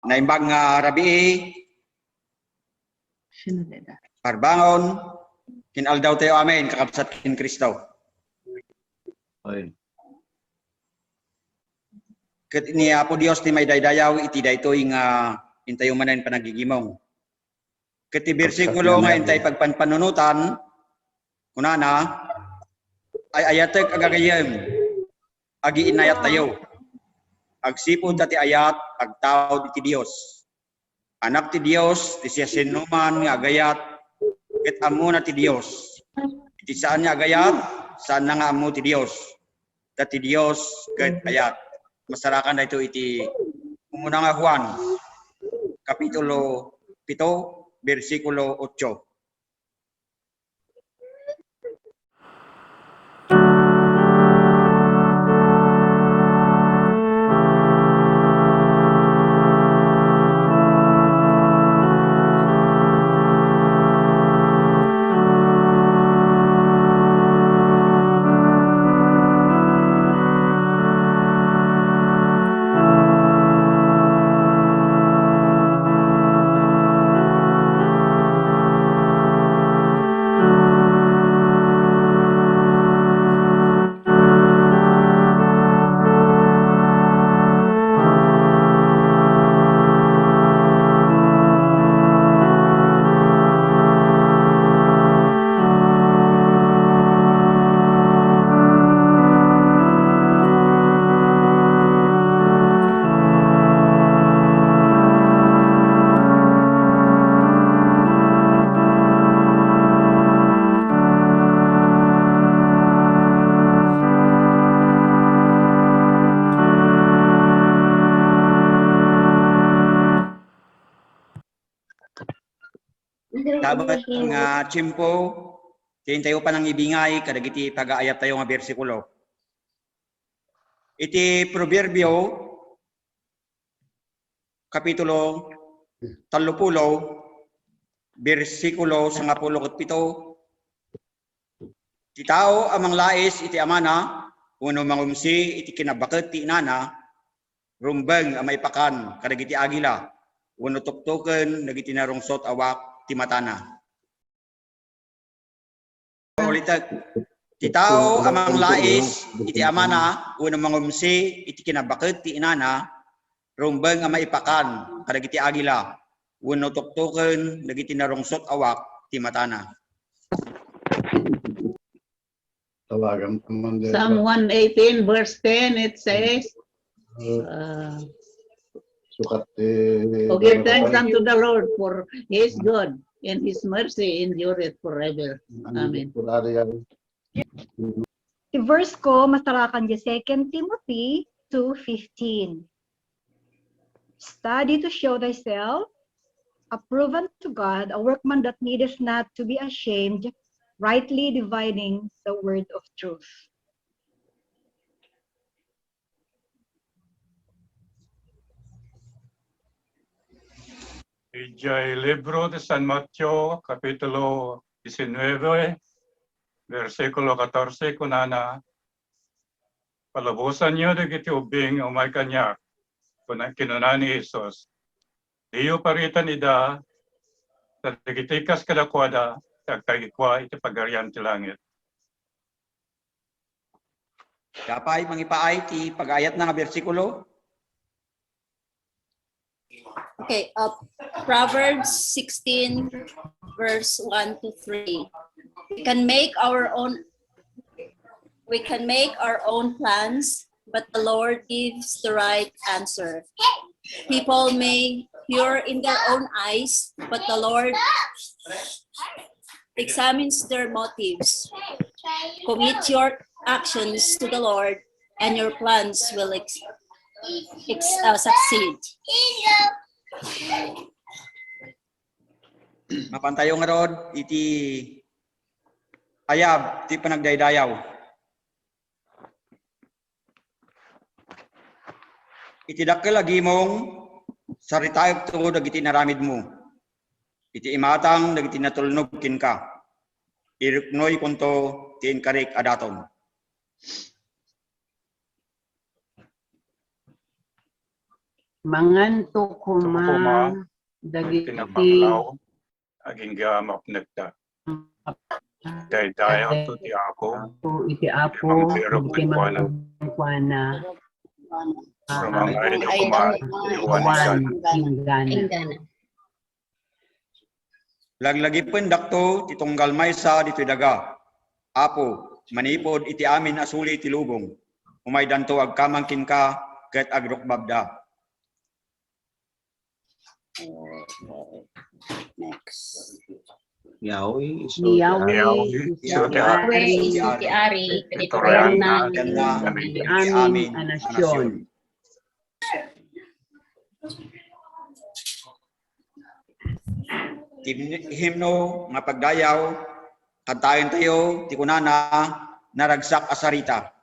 naimbag nga rabi parbangon kinaldaw tayo amin kakabsat kin Kristo. Oy. Ket ni Apo Dios ti may daydayaw iti daytoy nga intayo manen panagigimong. Ket ti bersikulo nga intay pagpanpanunutan kunana ay ayatek agagayem agi inayat tayo. Agsipod ti ayat agtawd iti Dios. Anak ti Dios ti siya sinuman nga agayat ket ammo na ti Dios. Iti saan nga agayat saan na nga ammo ti Dios. Ti Dios ket ayat. Masarakan na ito iti umuna nga Juan kapitulo 7 bersikulo 8. Dapat nga tiyempo, tayo pa nang ibingay, kadagiti pag-aayat tayo nga bersikulo. Iti Proverbio, kapitulo 30, bersikulo 17. Ti tao amang lais iti amana, uno mangumsi iti kinabaket ti inana, rumbeng amay pakan, kadagiti agila, uno tuktuken, dagiti narungsot awak, ti matana. Ulitek, ti tao amang lais iti amana uno mangumsi iti kinabaket ti inana rumbeng nga maipakan kadagiti agila uno tuktuken dagiti narungsot awak ti matana. Psalm 118 verse 10 it says give thanks unto the Lord for he is good and his mercy endureth forever. Amen. Yung verse ko, masarakan di 2 Timothy 2:15. Study to show thyself approved to God, a workman that needeth not to be ashamed, rightly dividing the word of truth. Ijay libro de San Mateo, kapitulo 19, versikulo 14, kunana, palabusan niyo dagiti ubing umay kanyak, kinunan ni Jesus. Diyo paritan ida, sa dagitikas kadakwada, sa kagikwa iti pagarian ti langit. Kapay mangipaay ti pag-ayat na nga bersikulo. Okay, Proverbs 16, verse 1 to 3. We can make our own plans, but the Lord gives the right answer. People may pure in their own eyes, but the Lord examines their motives. Commit your actions to the Lord, and your plans will succeed. Mapantayo nga rod, iti ayab, ti panagdaydayaw. Iti dakkel lagi mong saritayog tungod dagiti naramid mo. Iti imatang dagiti natulnog kin ka. Iruknoy kunto ti inkarik adaton. Manganto Kuma, kuma dagiti tinapanglaw, aging gamap nagta. Daydayaw to ti ako, apo iti apo Pero iti mangkuana rumangay na Ay, kumain, awan iwan ingana. Ingana. Laglagi pendakto titunggal maysa dito'y daga. Apo, manipod iti amin asuli iti lubong. Umay danto agkamangkin ka ket agrukbabda. Next. Yawi, iso, Niyawi iso ti Yahweh Ari. is iti ari, Ito kanitayan rin na Yan na iti iti amin a a nasyon. Himno nga pagdayaw, kantayon tayo, ti kunana, naragsak asarita.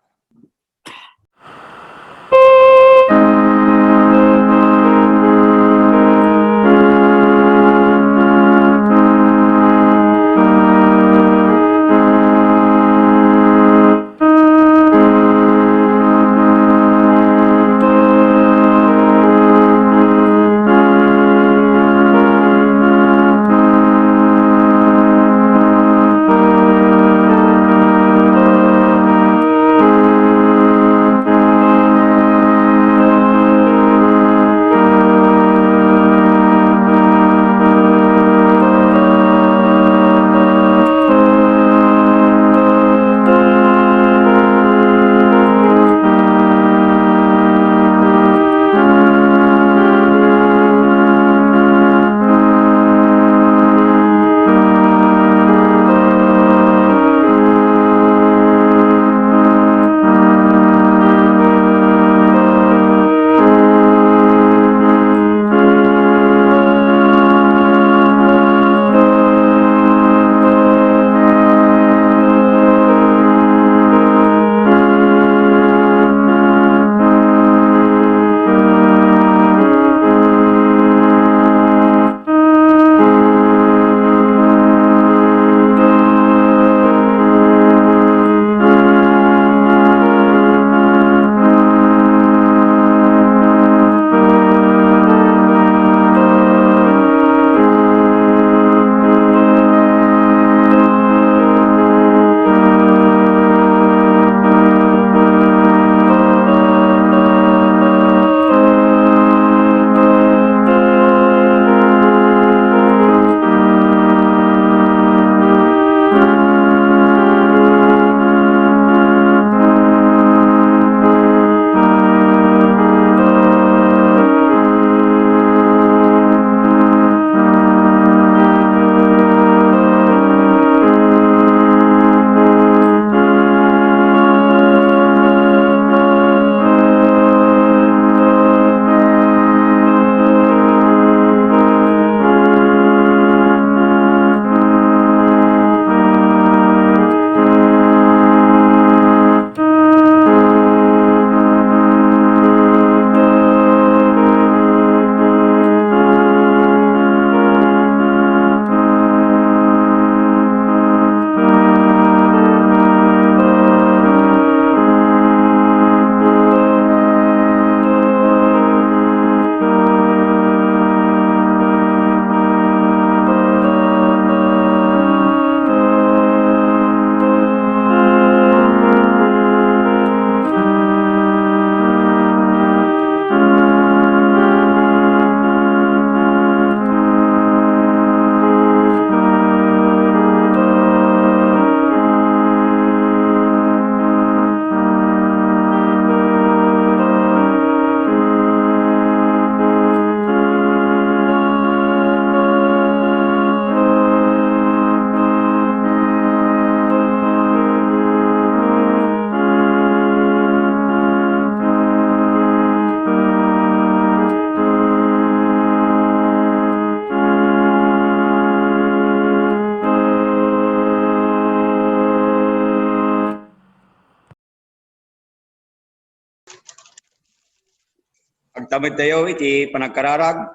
Agtamid tayo iti panagkararag.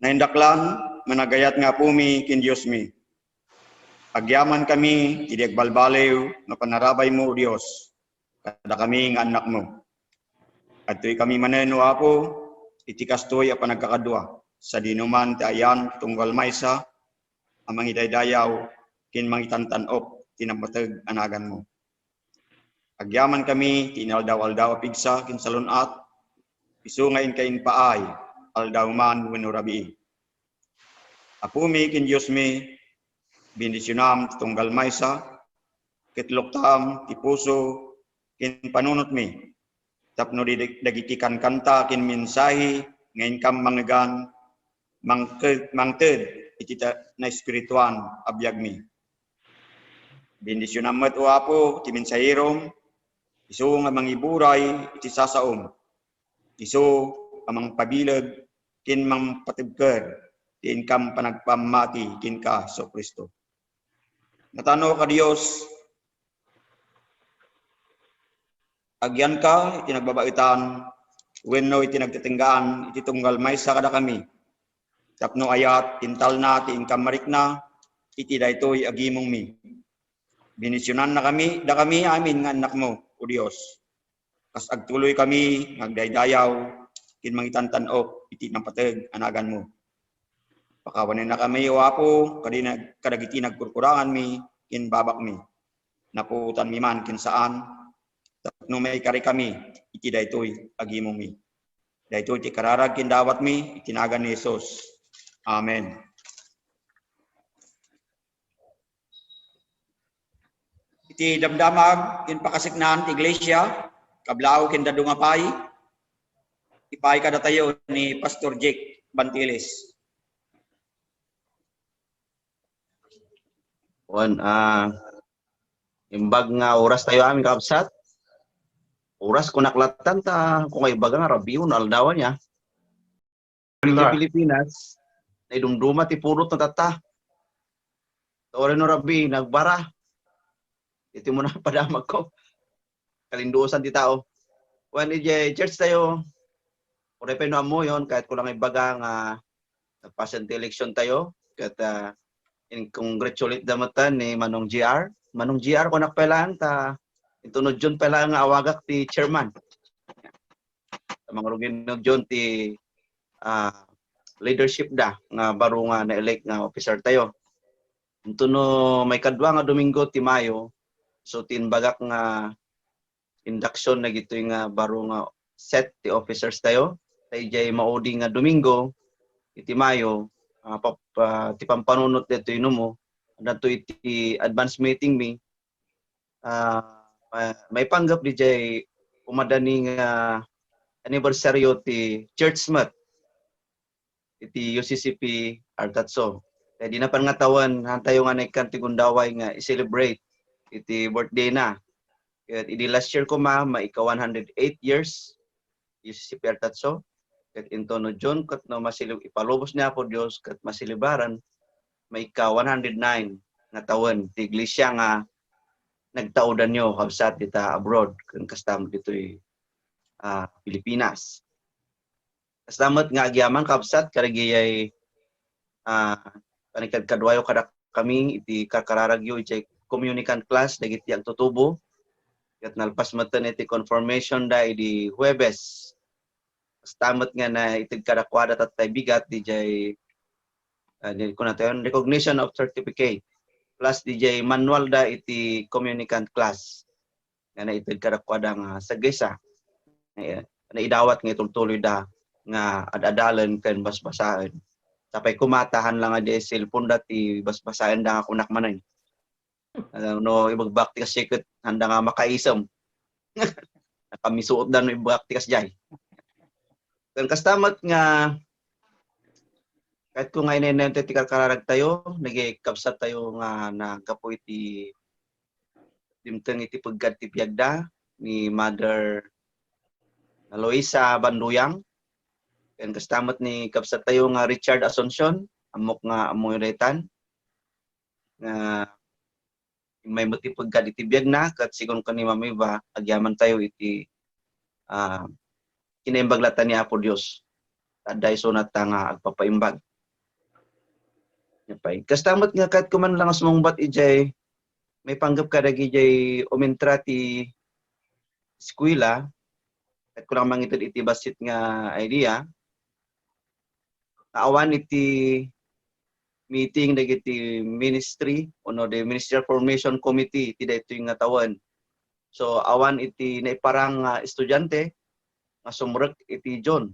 Naindaklan, managayat nga pumi kin Diyos mi. Agyaman kami, iti agbalbaliw, na panarabay mo, Diyos, kada kami nga anak mo. Ato'y kami manen o Apo, iti kastoy a panagkakadwa. Sa dinuman ti ayan tunggal maysa, amang idaydayaw, kin mangitantanop, tinamatag anagan mo. Agyaman kami, tinaldaw-aldaw pigsa, kin salunat, isungayin kain paay, aldaw man winurabi. Apo mi, kin Diyos mi, bendisyonam tunggal maysa, kitloktam, ti puso, kin panunot mi. Tapno dagikikan kanta, kin mensahe, ngayon kam mangagan, mangted, iti na espirituan, abiyag mi. Bendisyonam met o Apo, ti mensaherom, iso nga mangiburay, iti sasaom. Iso amang pabilag, kin mang patibker, kin kam panagpamati, kin ka so Kristo. Natano ka Diyos, agyan ka, iti nagbabaitan, wenno iti nagtitinggaan, iti tunggal maysa kada kami. Tapno ayat, tintal na, tiinkamarik na, iti daytoy agimong mi. Binisyonan na kami, da kami amin nga anak mo, o Diyos. Kas agtuloy kami, ngagdaydayaw, kin mangitantanop, iti napatag, anagan mo. Pakawanin na kami, o Apo, kadagiti nagkurkurangan mi, kin babak mi. Napuutan mi man, kin saan, tapno may kari kami, iti daytoy agimong mi. Daytoy iti kararag, kin dawat mi, itinagan ni Jesus. Amen. Iti damdamag, kin pakasiknan, ti iglesia, kablaw kin dadungapay, ipay kada tayo ni Pastor Jake Bantiles. Wan, imbag nga oras tayo amin kaabsat. Oras ko naklatan ta, kung ay baga nga rabiyon, aldawan niya. Sa Pilipinas, ay dumduma ti purot na tata. Tawari no Rabi, nagbara. Ito mo na padamag ko. Kalinduosan ti tao. When church tayo, kung repeno mo yon kahit ko lang ibaga nga nagpasan ti election tayo, kahit congratulate damatan ni Manong GR. Manong GR ko nakpelaan ta, itunod dyan pala nga awagak ti chairman. Mga ruginog dyan ti leadership da nga baro nga na-elect nga officer tayo. Ito no may kadwa nga Domingo ti Mayo, so tinbagak nga induction na gito nga baro nga set ti officers tayo. Tayo jay maudi nga Domingo, iti Mayo, ti pampanunot dito yun mo, nato iti advance meeting mi, may panggap di jay umadani nga anibersaryo ti Church Month, iti UCCP Artatso. Kaya di na pan nga tawan, tayo nga naikan ti gundaway nga i-celebrate iti birthday na. Kaya iti last year ko maika 108 years UCCP Artatso. Kaya into no John, kat no ipalubos niya po Diyos, kat masilibaran, maika 109 nga taon. Ti iglesia nga nagtaudan nyo, kabsat dita abroad, kung kastam dito'y Pilipinas. Kastamat nga agyaman kabsat, karigiyay panikadkadwayo kada kami, iti kakararagyo, iti communicant class, dagiti ang tutubo. Kat nalpas matan iti confirmation da, iti Huwebes. Kastamat nga na iti kadakwada tatay bigat, DJ, recognition of certificate. Plus DJ manual da iti communicant class. Nga na iti kadakwada nga sagisa. Na idawat nga itultuloy da nga adadalan kan basbasaan. Tapay kumatahan lang nga di cellphone dati basbasahan da nga kunak manay. No ibagbakti ka secret handa nga makaisam. Nakamisuot da no ibagbakti kas jay. Kan kastamat nga kahit kung ngayon na ti kararag tayo, nagikapsat tayo nga nagkapo iti dimtang iti pagkat ti piyagda ni Mother Aloisa Banduyang. Kan kastamat ni kapsat tayo nga Richard Asuncion, amok nga amoyretan. Nga may matipagkat iti biyag na, kat sigon ka ni Mamiba, agyaman tayo iti kinaimbag ni Apo Diyos. Taday sunat nga agpapaimbag. Kastamat nga kahit kuman lang as mongbat ijay, may panggap ka dagi ijay umintra ti eskwela, At ko lang mangitid iti basit nga idea. Awan iti meeting dagiti ministry uno the ministerial formation committee iti daytoy nga tawen. So awan iti naiparang estudyante nga sumrek iti John.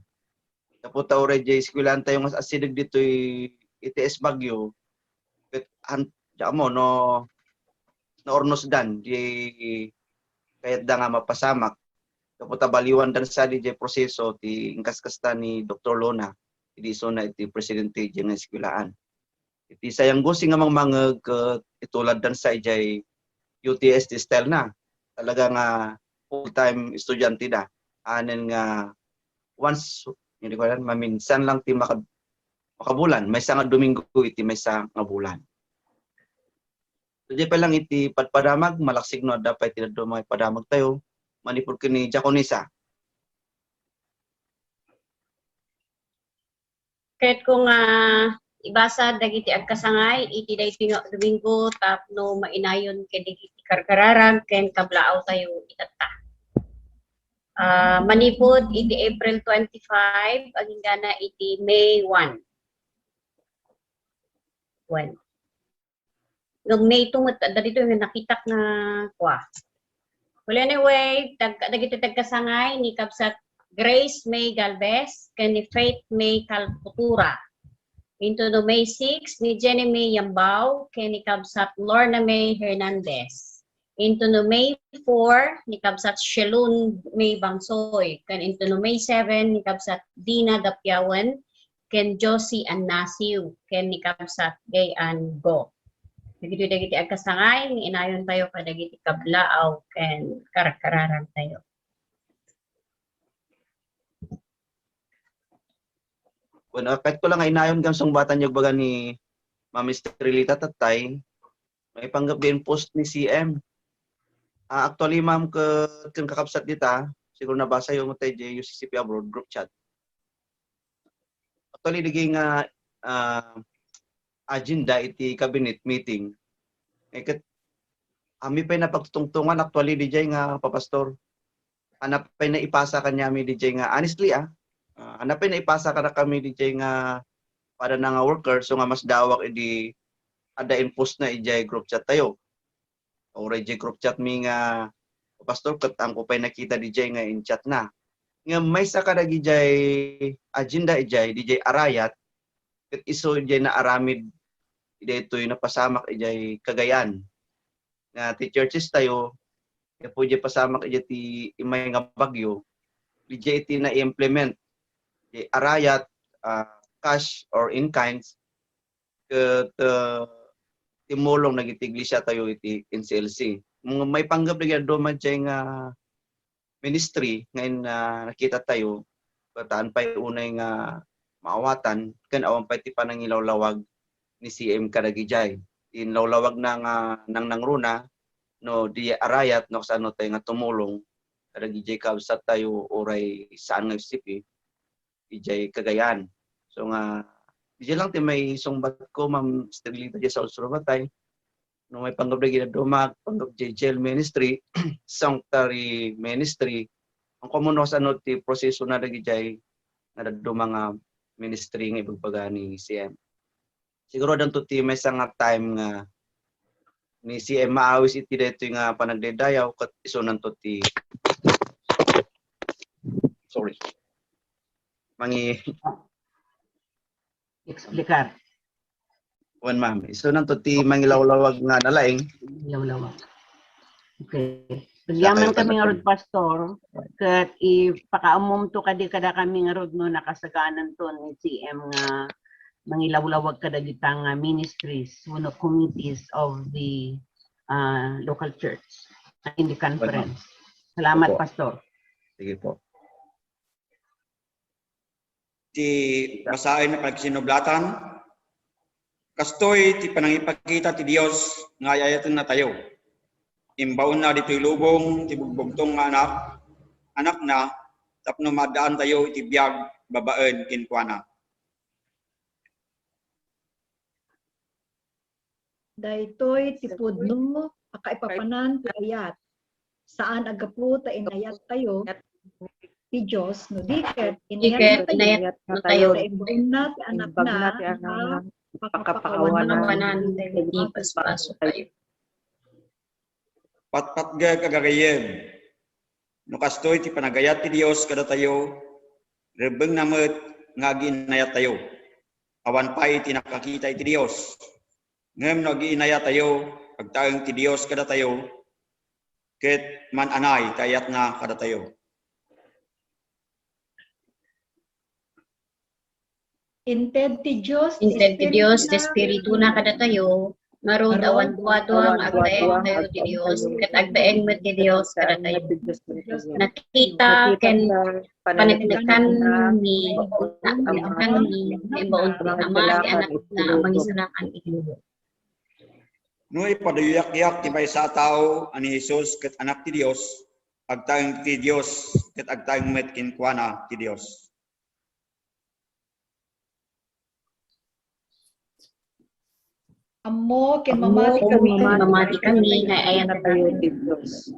Tapos tao reje eskwelahan tayo mas asidig ditoy ITS Baguio. Ket mo no ornos dan di kayat da nga mapasamak. Tapos baliwan dan sa di proseso ti ingkaskasta ni Dr. Lona. Idi so na iti presidente di nga eskwelahan. Iti sayang gusing nga mangmangeg itulad dan sa ijay UTS ti style na. Talaga nga full-time estudyante da. Anen nga once hindi ko alam, maminsan lang ti makabulan. May sa nga Domingo iti may sa nga bulan. So di pa lang iti padamag malaksig no dapat tinadto mga padamag tayo. Manipur kini Jaconisa. Kahit kung ibasa dagiti agkasangay, iti daytoy nga Domingo tapno mainayon ken dagiti karkararag ken kablaaw tayo itata. Manipod iti April 25, aging gana iti May 1. Ngam May tungot dito yung nakitak na kwa. Well anyway, dagiti tagkasangay ni Kabsat Grace May Galvez ken ni Faith May Calputura. Into the May 6 ni Jenny May Yambao ken ni Kabsat Lorna May Hernandez. Into the May 4 ni Kabsat Shelun May Bangsoy ken into the May 7 ni Kabsat Dina Dapyawan ken Josie Annasiu ken ni Kabsat Gayan Go. Dagiti agkasangay ni inayon tayo kadagiti kablaaw ken karakararan tayo. Bueno, kahit ko lang nga inayon kang sungbatan yung baga ni Ma'am Estrelita Tatay, may panggap din post ni CM. Actually, ma'am, kung kakapsat dita, siguro nabasa yung tayo UCCP Abroad group chat. Actually, naging agenda iti cabinet meeting. Kami pa napagtutungtungan actually DJ nga papastor. Hanap pa na ipasa kanya mi DJ nga honestly hanap pa na ipasa kada kami DJ nga para na nga worker so nga mas dawak idi ada post na ijay group chat tayo. O DJ group chat mi nga pastor ket ang ko pa nakita DJ nga in chat na. Nga may sa kada DJ agenda ijay DJ arayat ket iso ijay na aramid ito'y napasamak ijay Cagayan. Nga ti churches tayo po ijay pasamak ijay ti imay nga Bagyo. Ijay iti na i-implement arayat cash or in kinds ket timulong nagitiglisya tayo iti NCLC. May panggap na do man nga ministry ngayon nakita tayo pataan pa unay nga maawatan ken awan pa ti panangilawlawag ni CM kadagijay. Inlawlawag na nga nang nangruna no di arayat no sano tayo nga tumulong kadagijay kabsat tayo oray saan nga UCCP ijay Cagayan. So nga di lang ti may sungbat ko Ma'am Estrelita di sa Usurabatay no may panggap na ginadumag panggap JJL Ministry Sanctuary Ministry ang komuno sa ano ti proseso na dagijay na mga ministry nga ibagbaga ni CM. Siguro dan to ti may nga time nga ni CM maawis iti dito nga panagdedayaw kat iso nanto ti sorry mangi Explicar. Wan ma'am iso nanto ti mangilawlawag nga nalaing Law-law. Okay. Pagyaman kami nga rod pastor, kat ipakaamom to kadi kada kami nga rod no nakasaganan to ni CM nga mangilawlawag kadagita nga ministries, one of committees of the local church in the conference. Salamat, Opo. pastor. sige po. Ti masaay na pagsinublatan, kastoy ti panangipakita ti Dios nga ayayatan na tayo. Imbaon na dito'y lubong, ti bugbugtong nga anak na, tapno madaan tayo iti biyag babaen kinkwana. Daytoy tipudno akaipapanan ti ayat. Saan agapu ta inayat tayo ti Diyos no diket Iket inayat na tayo. sa imbagna ti anak na Pakapanan di paspaso tayo. Patpat ga kagayem. No kastoy ti panagayat ti Dios kada tayo, rebeng namet nga ginayat tayo. Awan pay ti nakakita ti Dios. Ngem no ginayat tayo, pagtaeng ti Dios kada tayo, ket man anay kayat nga kada tayo. inted ti Diyos Inted ti Dios, Espiritu na kada tayo, marod awan duwa-duwa ang agdaeng tayo ti Dios, kat agdaeng met ti Dios kada tayo. Nakita ken panagnikan ni panagnikan ni imbaon ti Ama ti Anak na mangisalakan ilulo. No ipadayak-yak ti maysa a tao ani Jesus ket anak ti Dios, agtaeng ti Dios ket agtaeng met kinkuana ti Dios. Amo ken mamati kami Mamati kami nga ayan na tayo ti Dios.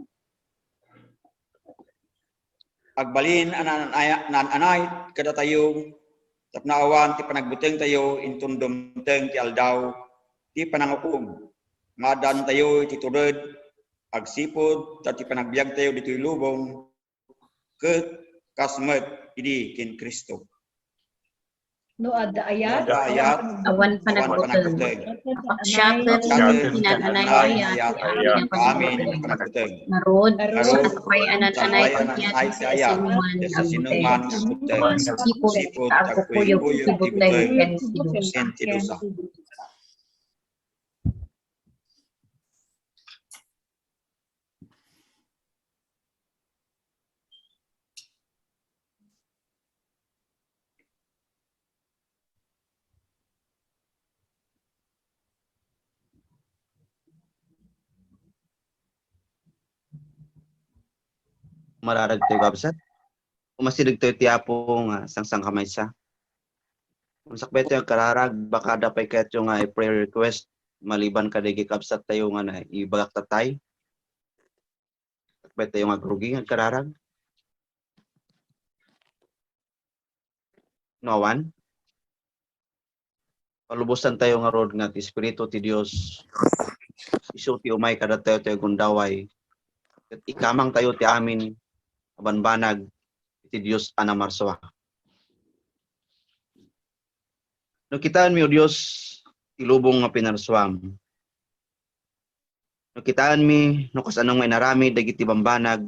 Agbalin anay kada tayo tapnaawan ti panagbuteng tayo intundumteng ti aldaw ti panangukog. Madan tayo ti turod agsipod ti panagbiag tayo ditoy lubong ket kasmet idi ken Kristo. no adda ayat Awan Panagbuteng. Apaksyaket hinananay ayat ti amin ang Amin panagbuteng. panagbuteng. Narod Narod, sakay anan anay ay sa kaya sinuman sa ang sinuman buteng. buteng. Sipod Sipod agkukuyog tagkuyog ti buteng ken ti Dios. sen ti dusa. Mararag tayo kabsat. Umasidig tayo ti Apo nga sangsang kamay sa. Kung sakbay tayo kararag, baka dapay kayo nga prayer request maliban ka digi kabsat tayo nga na ibagak tatay. Sakbay tayo nga grugi nga kararag. Nawan. Palubusan tayo nga rod nga ti Espiritu ti Dios. Isu ti umay kada tayo gundaway. Ket ikamang tayo ti amin abanbanag ti Dios ana marswa. No kitaan mi o Dios ilubong nga pinarswam. No kitaan mi no kas anong may narami dagiti bambanag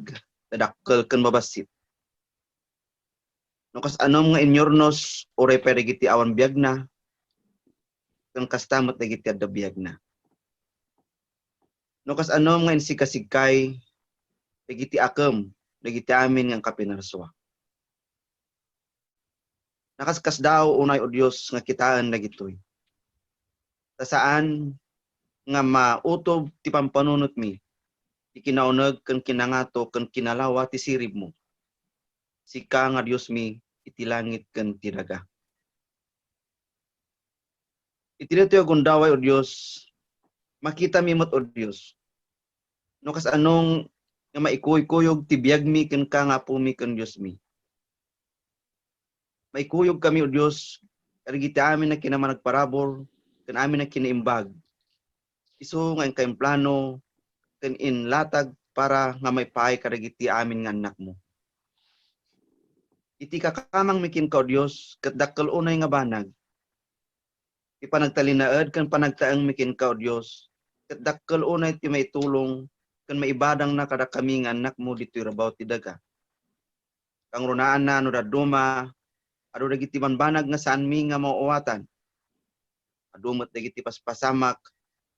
dadakkel ken mabasit. No kas anom nga inyornos oray perigiti awan biagna ken kastamot dagiti adda biagna. No kas anom nga insikasigkay dagiti akem dagiti amin nga kapinarswa. Nakaskas daw unay o Dios nga kitaan dagitoy. Ta saan nga mautob ti pampanunot mi ti kinauneg ken kinangato ken kinalawa ti sirib mo. Sika nga Dios mi iti langit ken ti daga. Iti ditoy gundaway o Dios, makita mi met o Dios. No kas anong nga maikuy-kuyog ti biag mi ken ka nga po mi ken Dios mi. Maikuyog kami o Dios, karigiti amin na kinamanagparabor, ken amin na kinaimbag. Isu nga kayong plano, ken inlatag para nga may pahay karigiti amin nga anak mo. Iti kakamang mikin ka o Dios, ket dakkel unay nga banag. Ipanagtalinaed ken panagtaeng mikin ka o Dios, ket dakkel unay ti maitulong ken maibadang na kada kami nga anak mo ditoy rabaw ti daga. Kang runaan na no daduma, adu dagiti banbanag nga saan mi nga mauwatan. Adumot dagiti paspasamak,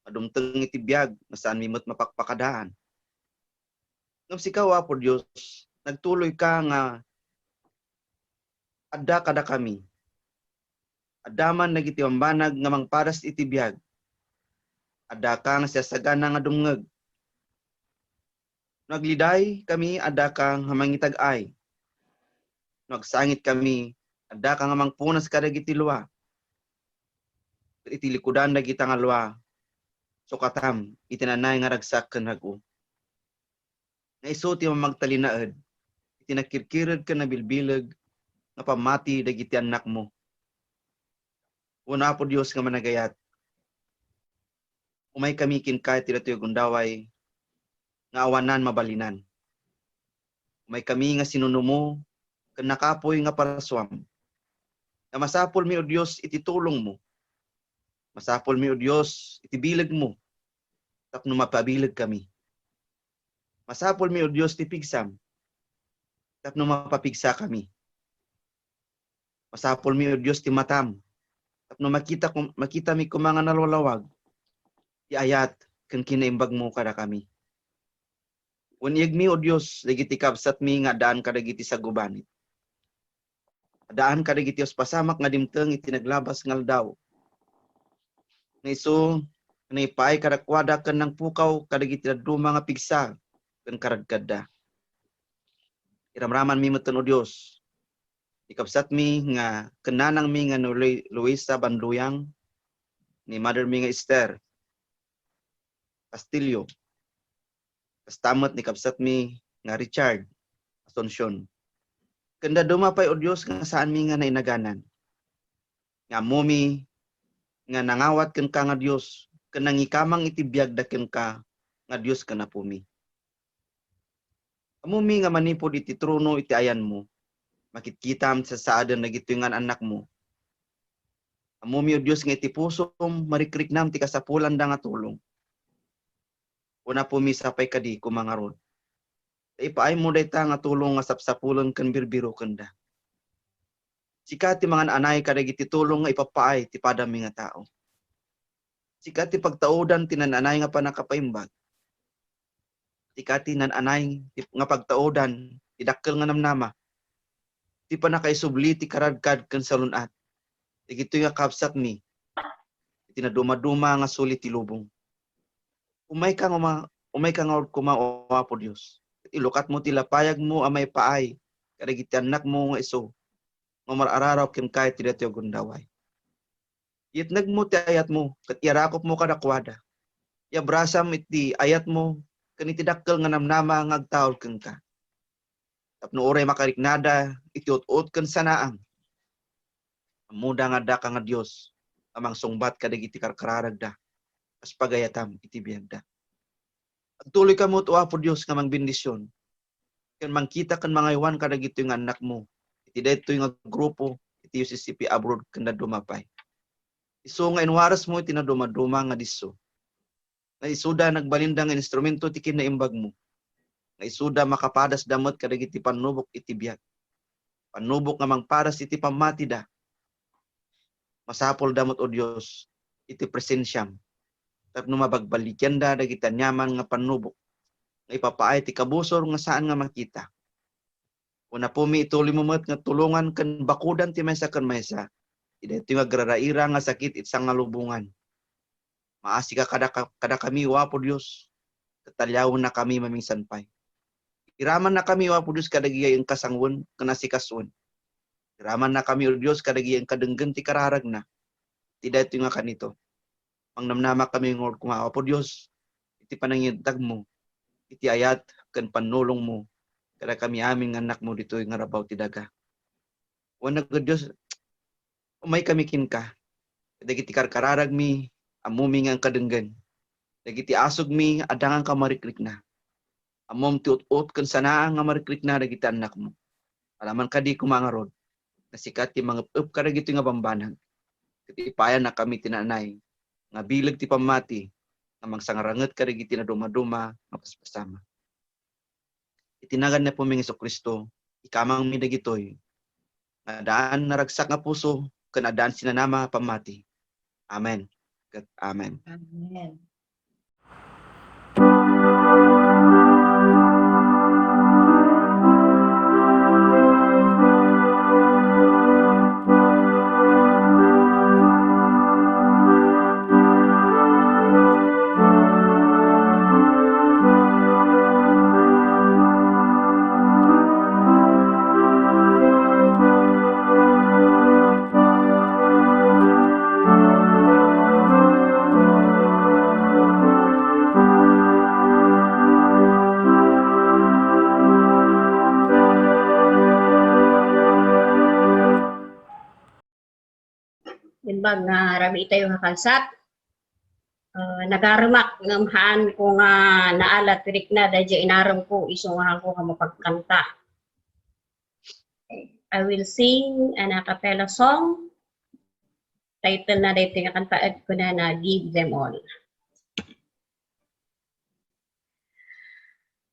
adumteng iti biag nga saan mi met mapakpakadaan. Ngem sikaw Apo Dios, nagtuloy ka nga adda kada kami. Addaman dagiti banbanag nga mangparas iti biag. Adda ka nga siyasagana nga dumngeg. Nagliday kami adda ka nga mangitag-ay. Nagsangit kami adda ka nga mangpunas kadagiti luwa. Iti likudan dagiti nga luwa. So itinanay nga ragsak ken hagu. Nga isu ti mamagtalinaed iti nakirkirad ka na bilbilag, nga pamati dagiti anak mo. Una po Dios nga managayat, umay kami kinkay ti datoy gundaway, nga awanan mabalinan. Umay kami nga sinunumo, ken nakapoy nga paraswam. Na masapol mi o Dios iti tulong mo. Masapol mi o Dios iti bilag mo. Tapno mapabilag kami. Masapol mi o Dios ti pigsam. Tapno mapapigsa kami. Masapol mi o Dios ti matam. Tapno makita mi kumanga nalulawag. Ti ayat ken kinaimbag mo kada kami. Unyeg mi o Dios dagiti kabsat mi nga daan kadagiti sa gubanit. Daan kadagiti os pasamak nga dimteng iti naglabas ngal daw. Nga iso naipay kadakwada ken nang pukaw kadagiti duma nga pigsa ken karagkada. Iramraman mi metten o Dios. Ikabsat mi nga kenanang mi nga Luisa Banduyang, ni mother mi nga Esther Castillo. Kastamot ni kabsat mi nga Richard Asuncion. Kanda dumapay o Dios nga saan mi nga nainaganan. Nga momi nga nangawat ken ka nga Dios, ken nangikamang iti biag da ken ka nga Dios kana pumi. Amumi nga manipod iti trono iti ayan mo. Makitkitam sa saaden nagituyngan anak mo. Amumi o Dios nga iti pusom marikriknam ti kasapulan da nga tulong. Una pumi sapay kadi kumangarod. Ipaay mo dayta nga tulong nga sapsapulon ken birbiro kenda. Sika ti mga anay kadagiti tulong nga ipapaay ti padami nga tao. Sika ti pagtaudan ti nananay nga panakapaimbag. Sika ti nananay nga pagtaudan ti dakkel nga namnama. Ti panakaisubli ti karadkad ken salunat. Digito nga kapsat mi. Ti naduma-duma nga sulit ti lubong. Umay ka nga kumawa po Dios. Ilukat mo ti lapayag mo amay paay. Kadagiti anak mo nga iso. Nga marararaw ken kay ti datoy gundaway. Itnag mo ti ayat mo, ket irakop mo kadakwada. Iabrasam iti ayat mo, ken iti dakkel nga namnama nga agtaod ken ka. Tapno oray makariknada, iti ut-ut ken sanaang. Amuda nga da ka nga Dios, amang sungbat kadagiti karkararag da. As pagayatam iti biyagda. Agtuloy ka mo tuwa po Dios nga mangbendisyon. Ken mangkita ken mangaywan kadagiti nga anak mo. Iti daytoy nga grupo, iti UCCP abroad ken dumapay. Isu nga inwaras mo iti naduma-duma nga disso. Nga isuda nagbalindang instrumento ti kinaimbag mo. Nga isuda makapadas damot kadagiti panubok iti biag. Panubok nga mangparas iti pamati da. Masapol damot o Dios iti presensyam. Tapno mabagbalikyan da dagiti nyaman nga panubok. Nga ipapaay ti kabusor nga saan nga makita. Una po mi ituloy mo nga tulungan ken bakudan ti maysa ken maysa. Iti nga graraira nga sakit iti nga lubungan. Maasi ka kada kami wa po Dios. Katalyawon na kami mamingsan pay. Iraman na kami wa po Dios kadagiyay ang kasangwon kanasikasun. Iraman na kami o Dios kadagiyay ang kadenggen ti kararag na. Ti daytoy nga kanito. Mangnamnama kami ngod kumawa po Dios. Iti panangitag mo. Iti ayat ken panulong mo. Kada kami aming anak mo ditoy nga rabaw ti daga. Wana gud Dios umay kami kinka. Dagiti karkararag mi amumi nga kadenggen. Dagiti asog mi adangan ka marikrik na. Amom ti ut-ut ken sanaang nga marikrik na dagiti anak mo. Alaman kadi kumangarod. Nasikat ti mangep-ep kadagiti nga bambanag. Iti ipayan na kami tinanay nga bilag ti pamati nga mangsangaranget kadagiti na duma-duma nga paspasama. Itinagan na po mi Kristo, ikamang mi dagitoy. Nga daan naragsak nga puso ken adaan sinanama pamati. Amen. Amen. Amen. Timbag nga rabi tayo nga kalsat. Nagarumak ngamhaan ko nga naalat pirik na dadya inaram ko isungahan ko nga mapagkanta. I will sing an a cappella song. Title na dito nga kantaad ko na Give Them All.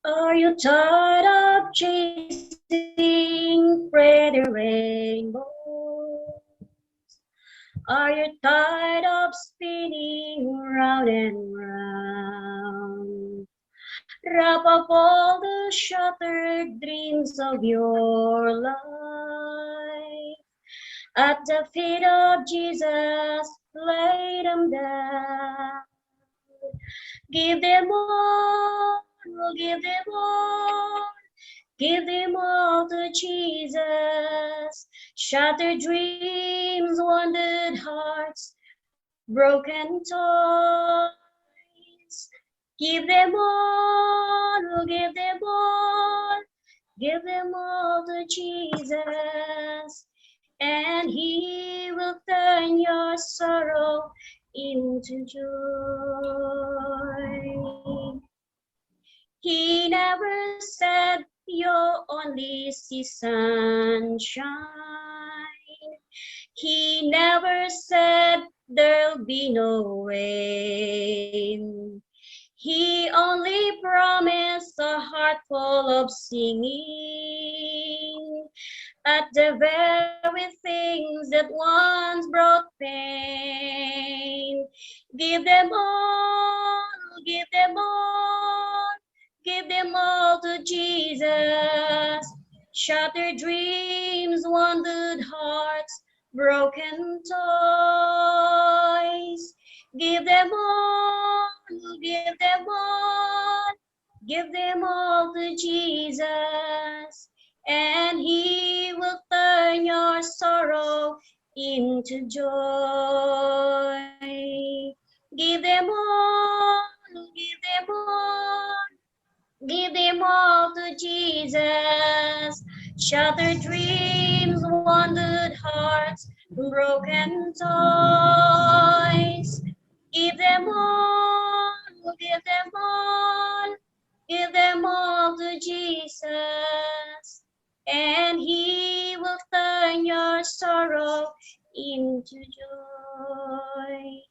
Are you tired of chasing pretty rainbows? Are you tired of spinning round and round? Wrap up all the shattered dreams of your life at the feet of Jesus, lay them down. Give them all, give them all. Give them all to Jesus. Shattered dreams, wounded hearts, broken toys. Give them all, give them all. Give them all to Jesus. And He will turn your sorrow into joy. He never said you'll only see sunshine. He never said there'll be no rain. He only promised a heart full of singing at the very things that once brought pain. Give them all, give them all. Give them all to Jesus. Shattered dreams, wounded hearts, broken toys. Give them all, give them all. Give them all to Jesus. And He will turn your sorrow into joy. Give them all, give them all. Give them all to Jesus. Shattered dreams, wounded hearts, broken toys. Give them all, give them all. Give them all to Jesus. And He will turn your sorrow into joy.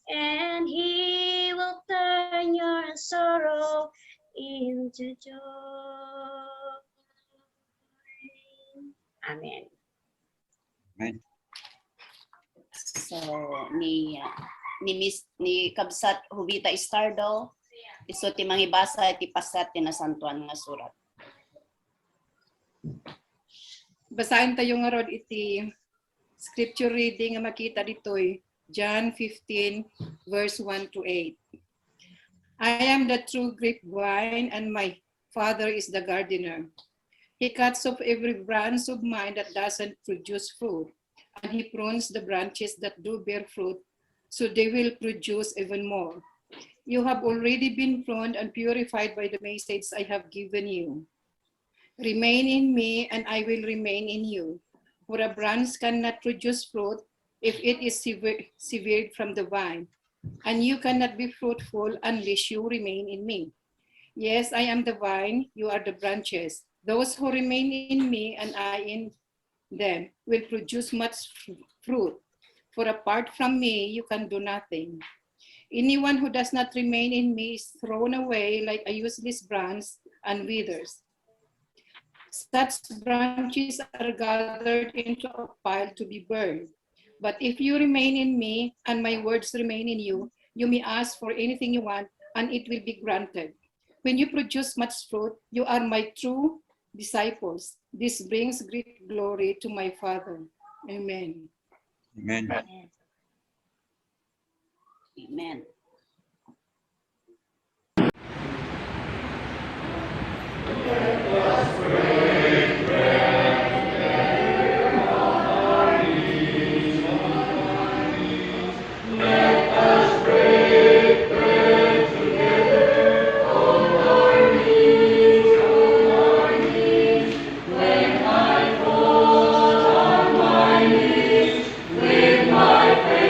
And He will turn your sorrow into joy. Amen. Amen. So ni Kabsat Jovita Istardo iso ti mangibasa iti pasat ti nasantuan nga surat. Basahin tayo nga rod iti scripture reading nga makita ditoy John 15 verse 1 to 8. I am the true grapevine, and my Father is the gardener. He cuts off every branch of mine that doesn't produce fruit, and He prunes the branches that do bear fruit, so they will produce even more. You have already been pruned and purified by the message I have given you. Remain in me, and I will remain in you. For a branch cannot produce fruit if it is severed from the vine. And you cannot be fruitful unless you remain in me. Yes, I am the vine, you are the branches. Those who remain in me and I in them will produce much fruit. For apart from me, you can do nothing. Anyone who does not remain in me is thrown away like a useless branch and withers. Such branches are gathered into a pile to be burned. But if you remain in me and my words remain in you, you may ask for anything you want and it will be granted. When you produce much fruit, you are my true disciples. This brings great glory to my Father. Amen. Amen. Amen. With my faith.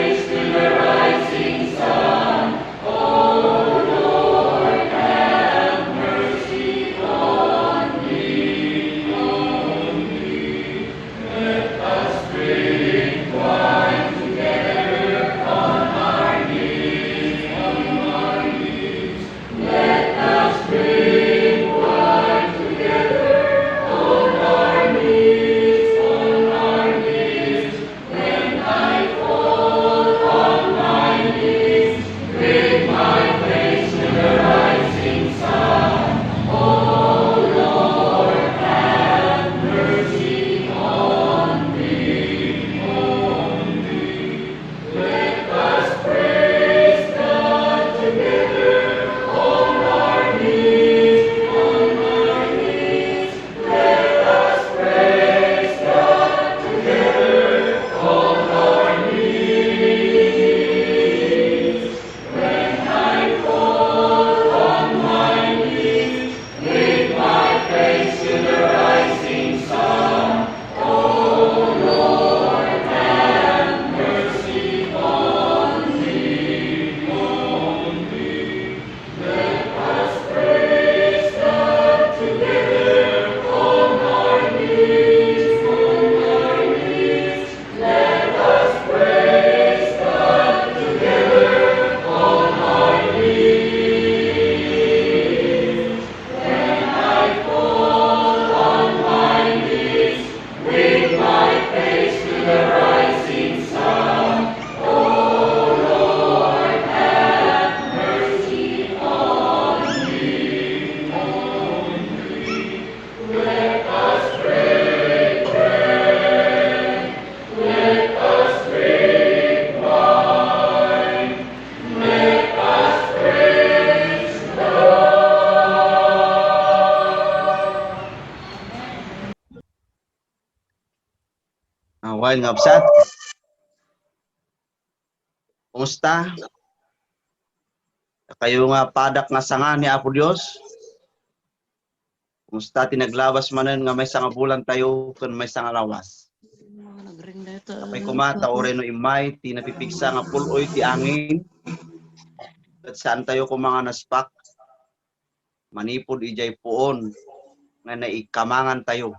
While nga absat. Kumusta? Kayo nga padak nga sanga ni Apo Dios. Kumusta tinaglabas manen nga may sanga bulan tayo kun may sanga lawas. Kapay kumata ore no imay ti napipigsa nga puloy ti angin. At saan tayo kung mga naspak. Manipod ijay puon nga naikamangan tayo.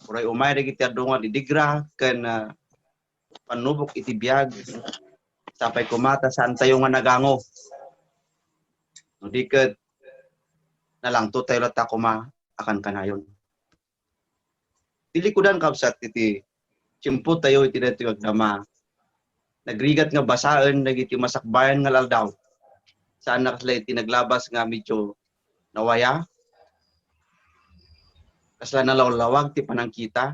Uray umay na kita dunga didigra ken panubok iti biyag sapay kumata saan tayo nga nagango. No diket nalang to tayo lata kuma akan kanayon. Tilikudan kabsat iti tiyempo tayo iti daytoy agdama. Nagrigat nga basaan dagiti masakbayan nga aldaw. Saan nakaslay iti naglabas nga medyo nawaya. Kasla nalawlawag ti panangkita.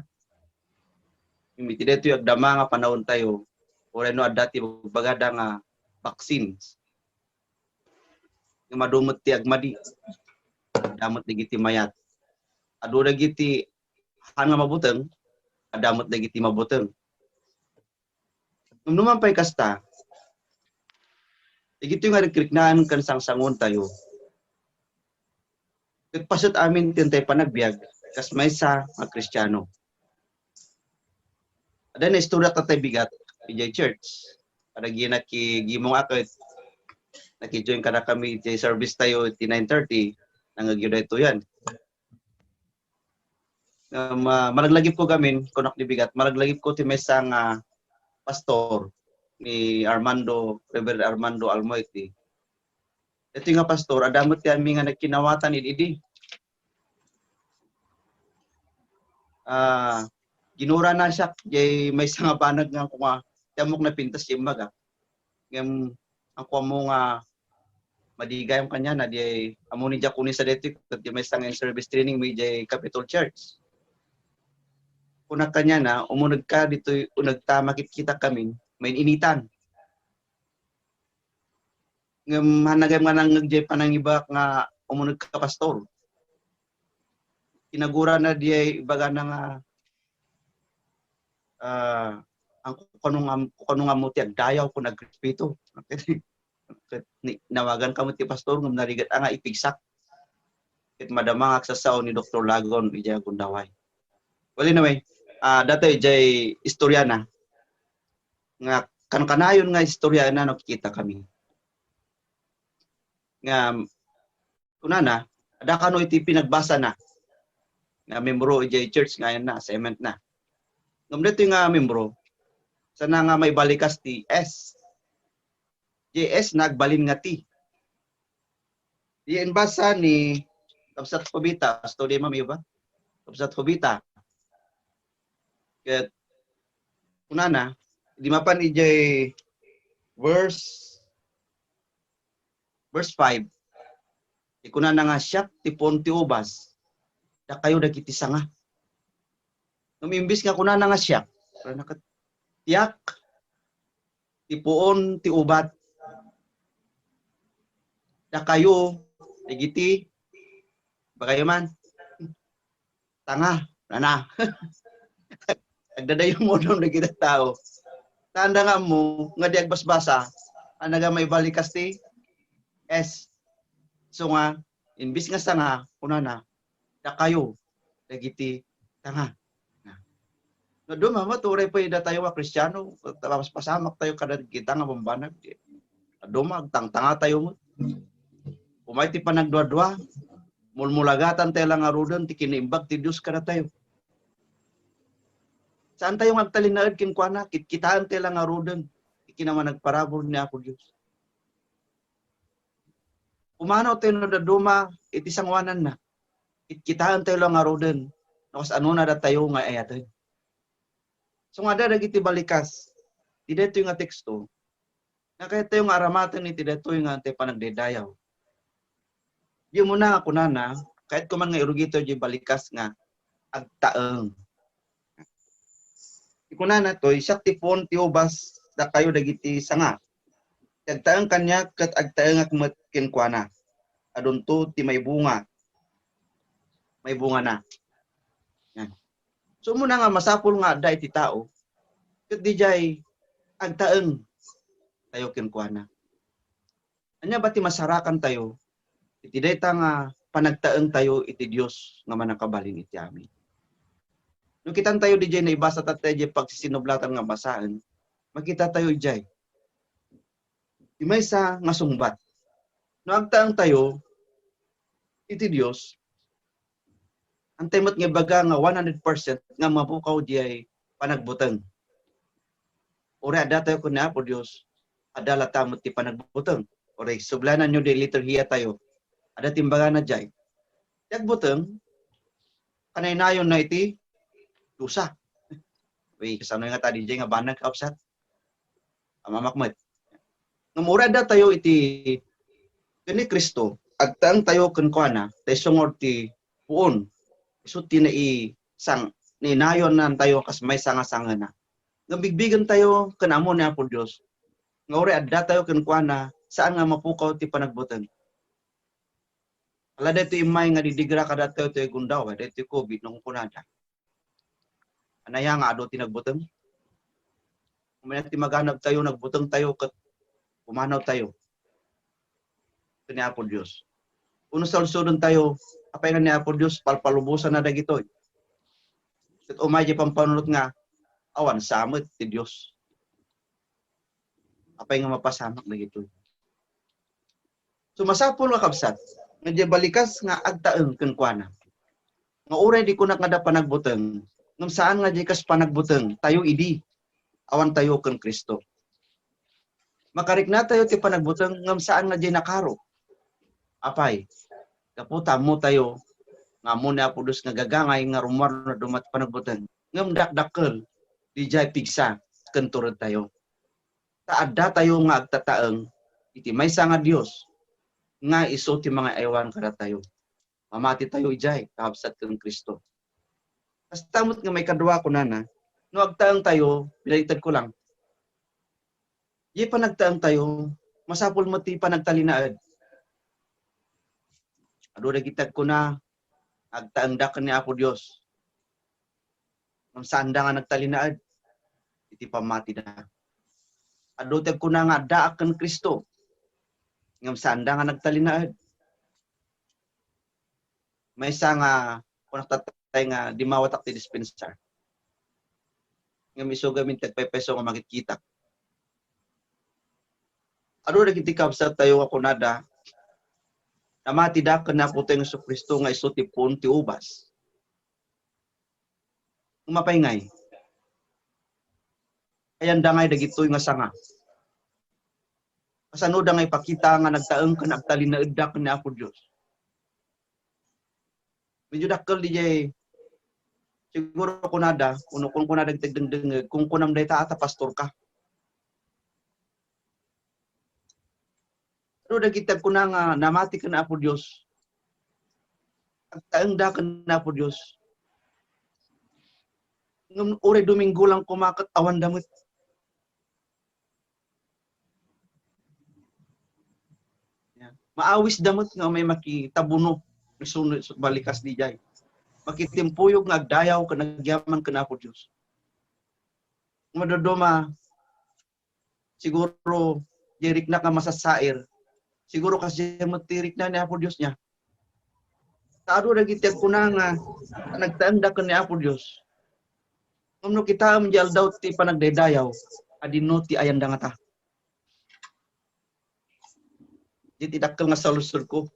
Imiti dito yung agdama nga panahon tayo. Ore no adda ti bagada nga vaccines. Nga madumot ti agmadi. Adamot dagiti mayat. Adu dagiti han nga mabuteng, adamot dagiti mabuteng. Nung pay kasta. Igito nga nagkriknaan kan sangsangon tayo. Nagpasot amin tintay panagbiag. Kas may sa mga Kristiyano. Ada na istorya tatay bigat, PJ Church. Para gimong akit, nakijoin ka na kami, service tayo, 9:30, nangagyod ito yan. Malaglagip ko kami, kunak ni bigat, malaglagip ko ti may isang pastor ni Reverend Armando Almoiti. Ito nga pastor, adamot yan nga nagkinawatan idi. Ginura na siya jay may nga banag nga kuma tamok na pintas yung maga ngem ang kuha mo nga madigay ang kanya na di amo ni kunin sa dito ket may sang service training may jay Capitol Church kuna kanya na umunag ka dito unagta makikita kami may initan ngem hanagay nga nang jay panangibak nga umunag ka pastor inagura na diay ibaga na nga ang kanong amuti agdayaw ko nagrespeto. Nawagan ka mo ti pastor ngam narigat nga ipigsak. Ket madama nga aksasaw ni Dr. Lagon ijay gundaway. Well anyway, datoy jay istorya na nga kanayon nga istorya na nakikita kami. Nga kunana ada kano iti pinagbasa na nga membro ijay church ngayon na cement na. Ngam dito nga membro sana nga may balikas ti S. JS nagbalin nga ti. Di basa ni Kapsat Hobita, study mami ba? Kapsat Hobita. Ket kunana di mapan ijay verse 5. Kunana nga siyak ti ponti ubas. Da kayo dagiti sanga. Numimbis nga kunana nga siyak. Tiyak ti puon ti ubat. Da kayo dagiti bagayo man tanga nana. Agdadayo mo nung dagiti tao. Tanda nga mo nga di agbasbasa anaga may balikas ti S. So nga imbis nga sanga kunana da kayo dagiti tanga. No duma mo turay pa ida tayo wa Kristiyano tapos pasamak tayo kada kita nga bambanag. Duma tanga tayo mo. Umay ti panagdwa-dwa mulmulagatan tayo lang arudan ti kiniimbag ti Dios kada tayo. Saan tayo magtalinaad kin kuana kitaan tayo lang arudan ikinaman nagparabor ni Apo Dios. Umano tayo na duma iti sangwanan na. Kitaan tayo lang arudan. Nakas ano na da tayo nga ayatan. So nga ada dagiti balikas. Tidak ito yung nga teksto. Na kahit tayo nga aramatan ni tidak ito yung nga panagdedayaw. Yung muna nga kunana, kahit kuman nga irugito yung balikas nga agtaeng. Kunana to, isak tipon ti ubas da kayo dagiti sanga. Agtaeng kanya kat agtaeng ak matkinkwana. Adunto ti may bunga. May bunga na. Yan. So muna nga masapul nga da iti tao. Kat di jay agtaeng tayo kinkwana. Anya ba ti masarakan tayo? Iti dayta nga panagtaeng tayo iti Dios nga manakabalin iti amin. Nung kitan tayo di jay na ibasa tatay jay pagsisinoblatan nga basaan, makita tayo jay. Imay sa nga sungbat. No agtaeng tayo iti Dios, antay mo't nga baga nga 100% nga mapukaw jay panagbuteng. Ore ada tayo kun po Dios, adala tamot ti panagbuteng. Ore sublanan nyo di liter hiya tayo. Ada timbangan na jay. Yagbuteng, kanay nayon na iti dusa. Uy, kasano nga tadi jay nga banag kaupsat. Amamakmet. Ngamura da tayo iti kini Kristo, agtaang tayo kenkwana, tayo sungod ti puon. Iso ti na sang ninayon na tayo kas may sanga-sanga na. Ngabigbigan tayo kanamo ni Apo Dios. Ngore adda tayo kenkwana, saan nga mapukaw ti panagbuteng. Ala dito imay nga didigra kada tayo tayo gundaw, dito COVID nung kunada. Anaya nga ado tinagbuteng. Umaya ti maganap tayo, nagbuteng tayo, kat pumanaw tayo. Ito ni Apo Dios. Uno sa lusodon tayo, apay nga ni Apo Dios, palpalubusan na dagitoy. At umay di pampanunot nga, awan, samot ti Dios. Apay nga mapasamak dagitoy. So masapol nga kabsat, nga di balikas nga agtaeng kenkwana. Nga uray di kunak nga da panagbuteng, ngam saan nga di kas panagbuteng, tayo idi, awan tayo ken Kristo. Makarik na tayo ti panagbuteng, ngam saan nga di nakaro. Apay, kaputa mo tayo, nga muna Apo Dios nga gagangay, nga rumar na dumat panagbuteng, ngam dakdakkel, di jay pigsa, ken turod tayo. Taadda tayo nga agtataeng, iti maysa nga Dios, nga iso ti mga ewan kada tayo. Mamati tayo ijay, kahabsat ken Kristo. Kas tamot nga may kadwa ko nana, no agtaeng tayo, pinalitad ko lang. Di pa nagtaeng tayo, masapul mo ti panagtalinaad. Ado dagitag ko na, agtaeng daken ni Apo Dios. Ngam saan da nga nagtalinaad, iti pamati na. Ado tag ko na nga daaken Kristo. Ngam saan da nga nagtalinaad. May isa nga, kung nagtatay nga, di mawatak ti dispensar. Ngam iso gamin tagpepeso nga makikita. Ado nagitikab sa tayo ako nada, namati da ka na po tayo sa Kristo nga iso ti pun ti ubas. Umapay ayan da ngay dagitoy nga sanga. Kasano da ngay pakita nga nagtaeng ka nagtalinaad da ka ni Apo Dios. Medyo dakkel di jay siguro kunada, kung kunada dagdeng kung kunam day ta pastor ka. Pero dagitag ko na nga namati ka na Apo Dios. Agtaeng da ka na Apo Dios. Ngam ore Domingo lang kumakat awan damit. Yan. Maawis damot nga may makitabuno sunod balikas di jay. Makitimpuyog nga agdayaw ka nagyaman ka na Apo Dios. Madodoma siguro jerik na ka masasair. Siguro kasi matirik na ni Apo Dios niya. Taado dagitag ko na nga nagtaanda ka ni Apo Dios. Ngam kita menjal daw ti panagdedayaw, adino ti ayan da nga ta. Di tidakkel nga salusur ko.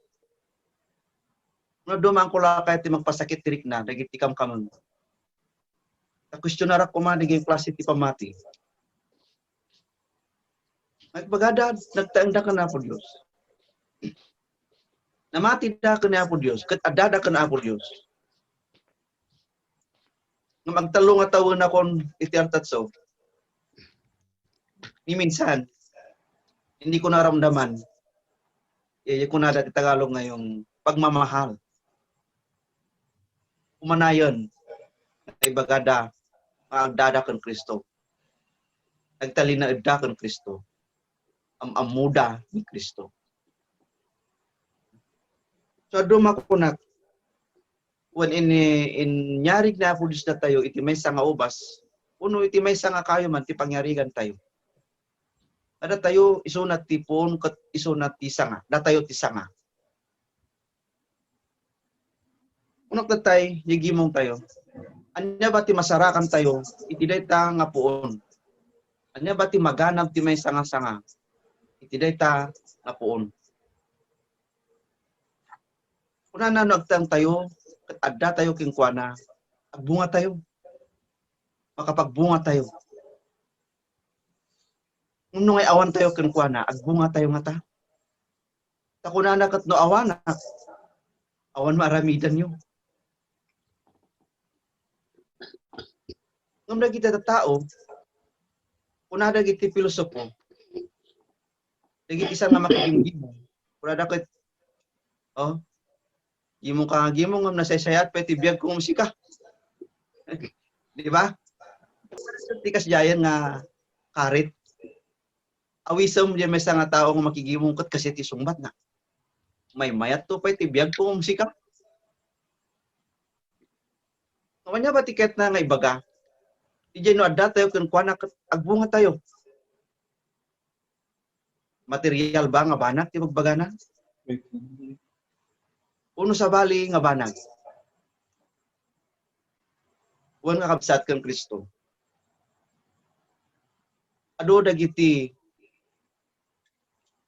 Nga dumang ko lakay ti magpasakit tirik na, dagiti kamkamang. Na-questionara ko man naging klase ti pamati. Nagbagada, nagtaanda ka na Apo Dios. Namati da ka na Apo Dios, kat adada ka na Apo Dios. nga magtalo nga tawo na kon iti artatso. Ni minsan hindi ko naramdaman. Ko na dati Tagalog ngayong pagmamahal. Umanayon ay bagada agdada kan Kristo. Nagtalina edda kan Kristo. Amuda ni Kristo. So duma ko na when in nyarig na po na tayo iti may nga ubas. Uno iti may nga kayo man ti pangyarigan tayo. Ada tayo isunat ti pon ket isunat ti sanga. Da tayo ti sanga. Unok tatay yigimong tayo. Anya ba ti masarakan tayo iti dayta nga puon. Anya ba ti maganam ti may sanga-sanga. Iti dayta nga puon. Una na nagtang tayo ket adda tayo king kuana. Agbunga tayo. Makapagbunga tayo. Nung ay awan tayo ken kuana, agbunga tayo nga ta. Takunana ket no awana. Awan maramidan nyo. Ngam na kita tao, kuna dagiti pilosopo, dagiti isa nga makigimgimo. Kuna daket, gimong ngam nasaysayat, pwede biyag kong musika. Di ba? Tikas jayan nga karit. Awisam diyan may nga tao nga makigimong kat kasi ti sungbat na. May mayat to pwede biyag kong musika. Namanya ba tiket na nga ibaga? Di no adda tayo kun kuana agbunga tayo. Material ba nga banag ti magbagana? Uno sa bali nga banag. Wan nga kabsat kan Kristo. Ado dagiti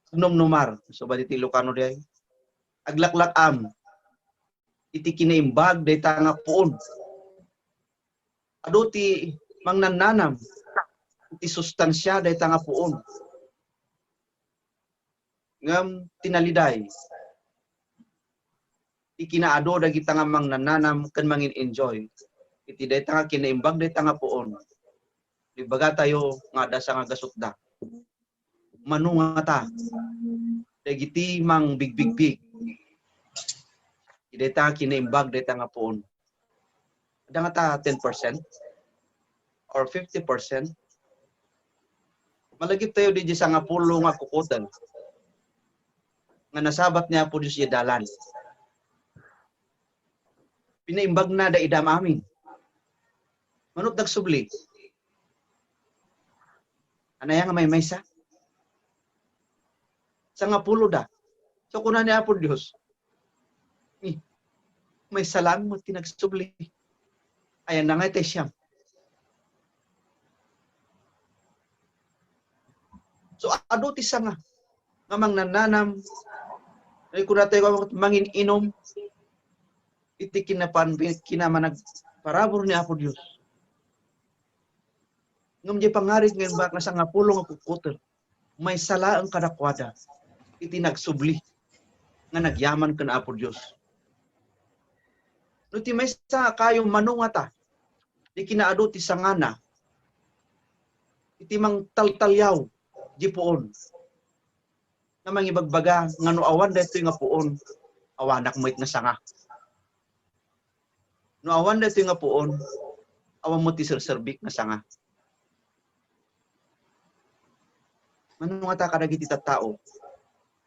numnumar so ba ti Ilocano di ay aglaklak-am iti kinaimbag dayta nga puon. Ado ti mangnananam iti sustansya dayta nga puon. Ngam tinaliday ikinaado dagita nga mangnananam ken mangin enjoy iti dayta nga kinaimbag dayta nga puon. Ibaga tayo nga dasa nga gasutda. Manunga ta. Dagiti mang big. Dayta kinaimbag dayta nga puon. Ada nga ta 10% or 50%. Malagip tayo di sa nga pulo nga kukutan. Nga nasabat niya po Diyos dalan. Pinaimbag na da idam amin. Manot nagsubli. Anaya nga may maysa? Sa nga pulo da. So kuna niya po Diyos. May salang mo tinagsubli. Ayan na nga ito siyam. So ado ti nga mang nananam ay kuna tayo mangin inom iti kinamanag parabor ni Apo Dios. Ngam di pangarit ngayon bak na sa nga pulong nga kukuter may sala ang kadakwada iti nagsubli nga nagyaman kan Apo Dios. No ti may sa kayo manungata di kinaado ti sangana iti mang taltalyaw di puon. Na mangibagbaga nga no awan daytoy nga puon awanak mo't nga sanga. No awan daytoy nga puon awan mo ti serserbik nga sanga. Manung nga ta kadagiti tattao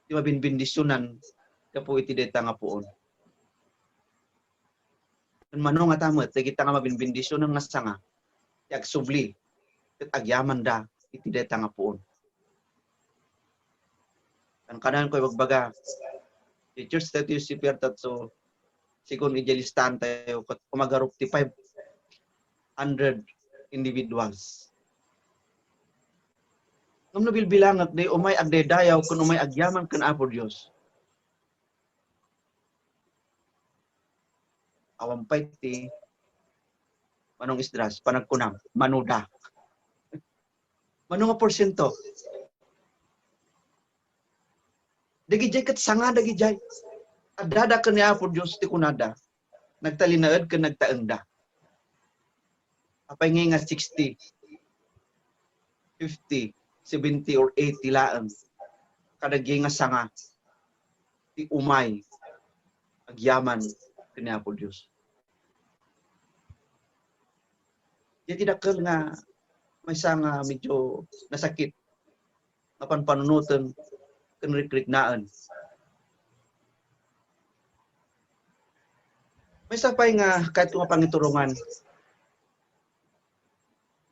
di mabinbindisyonan kapo iti dayta nga puon. Manung nga ta met dagita nga mabinbindisyonan nga sanga yak subli ket agyaman da iti dayta nga puon. Ang kanan ko ibagbaga. The church that you see that so sigon ijelistan tayo kumagarop ti 500 individuals. Ngam nabilbilangat day umay agdedayaw kun umay agyaman kan Apo Dios. Awampay ti manong isdras panagkunam manuda. Manong nga porsyento. Dagijay kat sanga dagijay. Adada ka niya po Diyos ti kunada. Nagtalinaad ka nagtaenda. Apay nga 60, 50, 70 or 80 laang. Kadagay nga sanga. Ti umay. Agyaman kanya po Diyos. Di tidak nga may sanga medyo nasakit. Apan panunutan kanrikrignaan. May sapay nga kahit nga pangiturungan.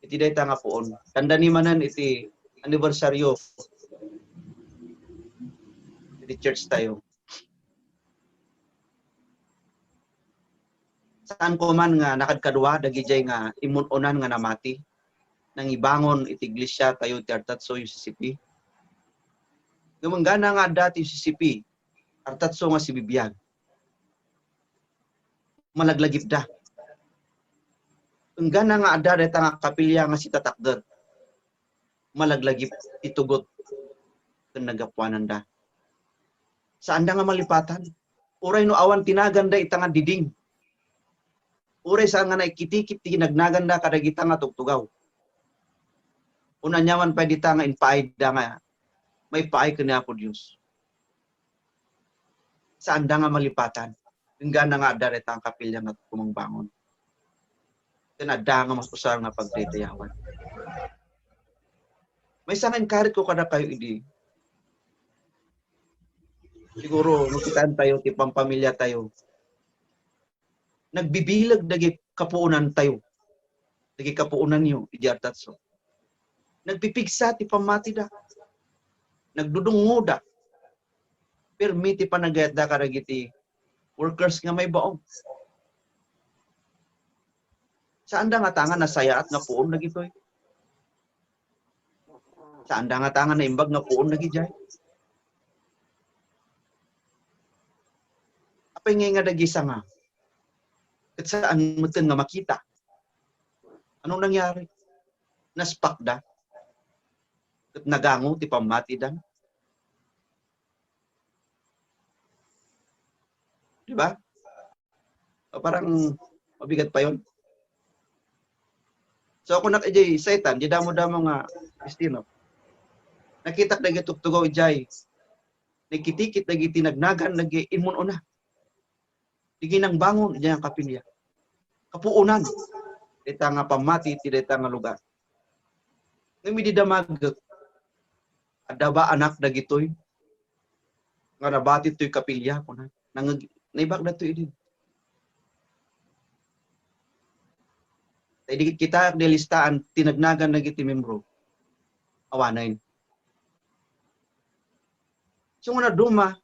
Iti day nga poon. Tanda ni manan iti anibersaryo. Iti church tayo. Saan ko man nga nakadkadwa dagijay nga imunonan nga namati nang ibangon iti iglesia tayo ti Artatso UCCP. Gumanggana nga dati UCCP Artatso nga si Bibiyag. Malaglagip da. Ang gana nga ada deta nga kapilya nga si Tatakder. Malaglagip itugot ken nagapuanan da. Saan da nga malipatan? Uray no awan tinaganda ita nga diding. Uray sa nga naikitikit ti nagnaganda kadagita nga tugtugaw. Una nyaman pa dita nga inpaay da nga may paay kanya po Diyos. Saan da nga malipatan? Yung gana nga ada reta ang kapilya nga kumangbangon. Kaya ada nga mas usar nga pagdetayawan. May isang encourage ko kada kayo idi. Siguro, nukitaan tayo, tipang pamilya tayo. Nagbibilag dagi kapuunan tayo. Dagi kapuunan niyo, idi Artatso. Nagpipigsa, tipang mati da. Nagdudungo da. Permiti pa nagayat da karagiti workers nga may baong. Saan da nga tangan nasaya at nga puon na gitoy? Saan da nga tangan na imbag nga puon na gijay? Apay nga dagisa nga? At saan mutin nga makita? Anong nangyari? Naspak da? At nagango, ti pamati da? Diba? O parang mabigat pa yon. So ako nakijay satan, di damo-damo nga Kristino. Nakita na gitugtugaw ijay. Nakitikit na gitinagnagan, nag-imun una. Digi nang bangon, ijay ang kapilya. Kapuunan. Dita nga pamati, dita nga lugar. Ngami di damag, adaba anak na gitoy. Nga nabati to'y kapilya ko na. Naibag na to'y din. Dikit kita nilistaan, tinagnagan na giti membro. Awanayin. So nga na duma,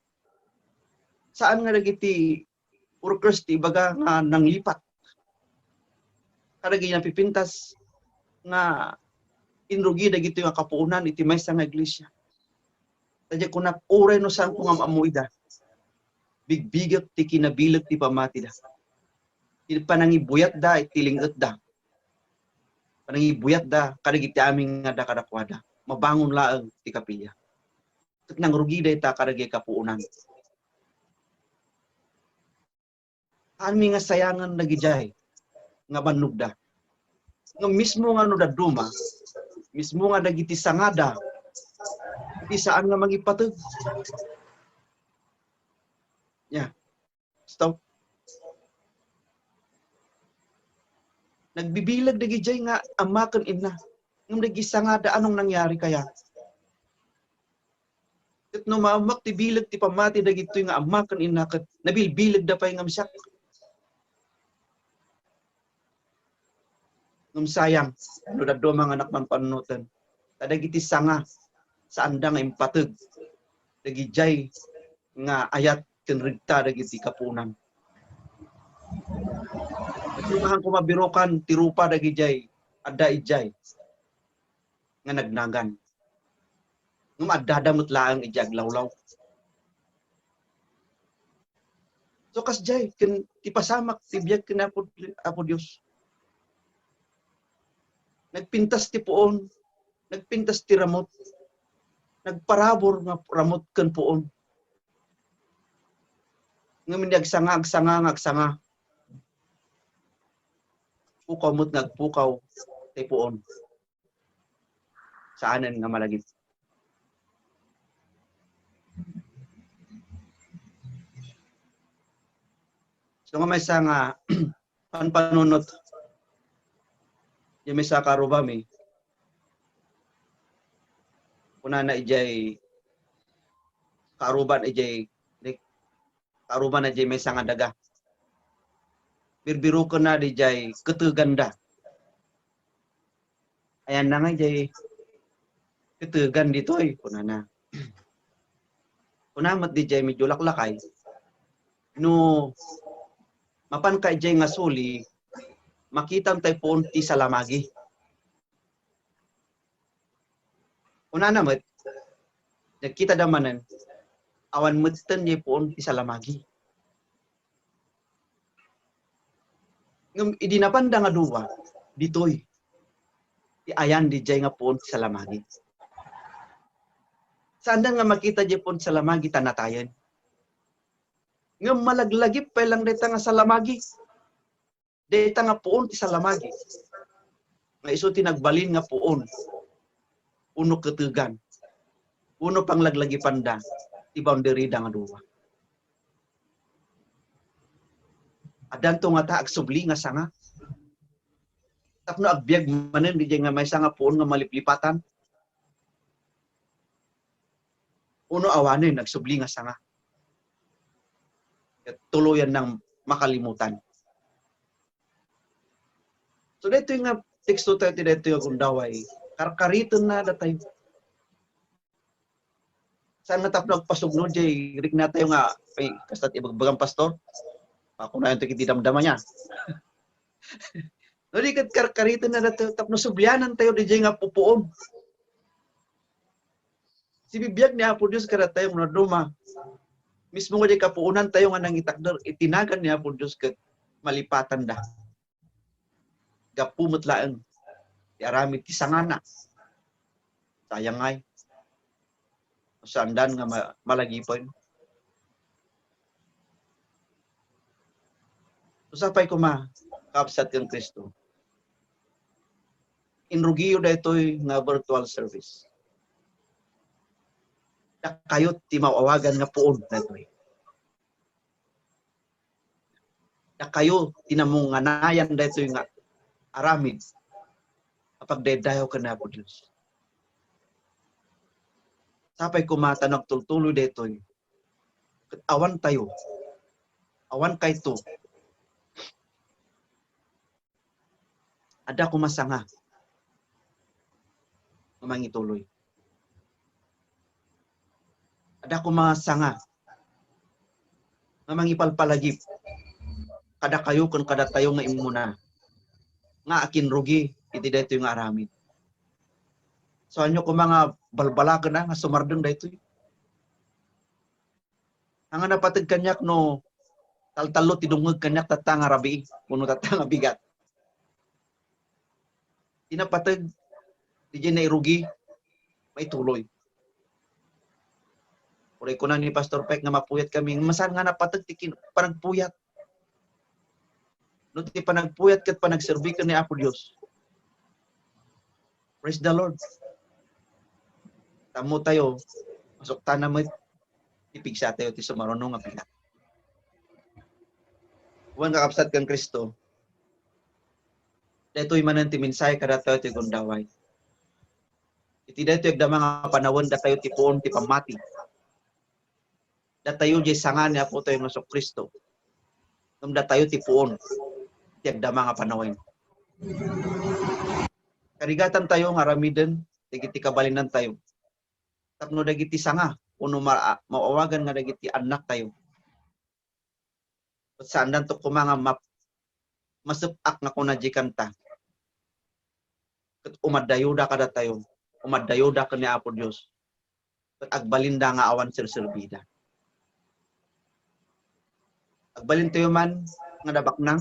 saan nga nagiti workers ti baga nga nanglipat. Karagi nga pipintas nga inrugi na giti nga kapuunan iti may sa nga iglesia. Tadya ko na uray no saan ko nga maamuida. Bigbigat ti kinabilag ti pamati da. Ti panangibuyat da, itilingat da. Panangibuyat da, kadagiti aming nga da kadakwada. Mabangon laang ti kapilya. At nang rugi da ita kadagi kapuunan. Ami nga sayangan nagijay, nga banugda. Nga mismo nga no da duma, mismo nga dagiti sangada, iti saan nga magipatag. Yeah. Stop. Nagbibilag dagijay nga amakan ina. Ngam nagisangada anong nangyari kaya? Ket no maamak ti bilag ti pamati dagitoy nga amakan ina ket nabilbilag da pay ngam siak. Ngam sayang no daddo mga anak man panunutan. Kadagiti sanga sa andang impateg. Dagijay nga ayat ken rigta dagiti kapunan. Simahan ko mabirokan tirupa dagijay adda ijay nga nagnagan. Ngum adda damot laang ijag lawlaw. So kasjay ken tipasamak tibiyag ken apo Dios. Nagpintas ti puon, nagpintas ti ramot. Nagparabor nga ramot ken puon. Ngam agsanga. pukaw mo't nagpukaw tay puon. Saanan nga malagip. So nga may isa nga panpanunot yung may isa karubami kuna na ijay karuban ijay karuban na ijay may isa nga daga birbiru ko na ijay ketuganda ayan na nga ijay ketugan dito kuna na kuna mat ijay medyo laklakay no mapan ka ijay nga suli makitam tay ponti sa lamagi. Una naman, nagkita damanan, awan mutan niya ponti sa lamagi. Ngam idinapanda nga duwa, ditoy. Ayan di jay nga ponti sa lamagi. Saan nga makita jay ponti sa lamagi tanatayan? Ngam malaglagip pa lang dita nga sa lamagi. Deta nga puon ti sa lamagi. Nga iso tinagbalin nga puon. Uno ketugan. Uno panglaglagi panda. Ti boundary da nga duwa. Adan to nga taag subli nga sanga. Tapno agbyag manen di nga may sanga puon nga maliplipatan. Uno awanin nagsubli nga sanga. Tuluyan ng makalimutan. So dito yung teksto tayo dito yung kundaway. Karkariton na datay. Saan natap nagpasugno jay rig na tayo nga ay kastat ibagbagang pastor. Ako na yung tikitidamdama niya. No di kat karkariton na dato tapno sublianan tayo di jay nga pupuon. Si bibiyag niya po Diyos kada tayo nga duma. Mismo nga jay kapuunan tayo nga nang itakder itinagan niya po Diyos kat malipatan da. Gapumot laeng ti aramid ti sangana sayang ay sandan nga malagipon usapay ko kapsat kang Kristo inrugiyo daytoy nga virtual service da kayo ti mawawagan nga puon daytoy da kayo tinamong nganayan daytoy nga aramid kapag dedayo ka na po Diyos. Sapay kumata nagtultuloy detoy. Awan tayo. Awan kay to. Ada kumasanga. Mangituloy. Ada kumasanga. Mangipalpalagip. Kada kayo kun kada tayo nga imuna. Nga akin rugi iti dayto yung aramid. So anyo ko mga balbalagan na nga sumardeng dayto. Ang napatid kanyak no taltalo tidungog kanyak tatang arabi kuno tatang bigat. Tinapatid di na irugi may tuloy. Uri ko na ni Pastor Peck nga mapuyat kami. Masan nga napatid tikin panagpuyat. No ti panagpuyat ket panagserbi ka ni Apo Dios. Praise the Lord. Tamo tayo masok ta na mo ipigsa tayo ti sumaruno nga pilat. Wan kakapsat kang Kristo. Daytoy manen ti minsay kada tayo ti gundaway. Iti daytoy agda mga panawon da tayo ti puon ti pamati. Da tayo di sangan ni Apo tayo nga Kristo. Da tayo ti puon. Tiagda mga panawin. Karigatan tayo nga ramiden, dagiti kabalinan tayo. Tapno dagiti sanga, uno maawagan nga dagiti anak tayo. At saan to kumanga masupak nga kunajikan ta. Kat umadayuda kada tayo, umadayuda ka ni Apo Dios. Kat agbalinda nga awan sirsirbida. Agbalin tayo man nga dabak nang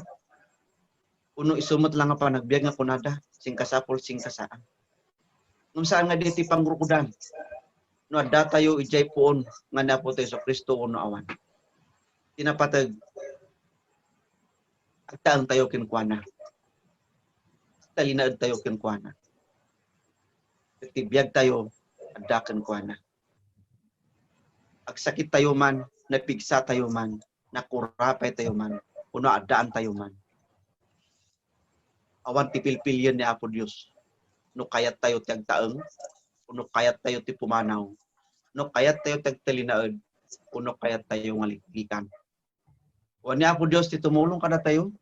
uno isumot lang nga panagbiag nga kunada, singkasapol singkasaan. Nung saan nga diti pangrukudan, no adda tayo ijay puon nga napo tayo sa Kristo uno awan. Tinapatag agtaang tayo kinkwana. talinaad tayo ken kuana. Tibiyag tayo adda ken kuana. Agsakit tayo man, napigsa tayo man, nakurapay tayo man, kuno addaan tayo man. Awan ti pilpilyon ni Apo Dios. No kayat tayo ti agtaeng, kuno kayat tayo ti pumanaw, no kayat tayo ti agtalinaad, kuno kayat tayo ngaliklikan. Wan ni Apo Dios ti tumulong kada tayo.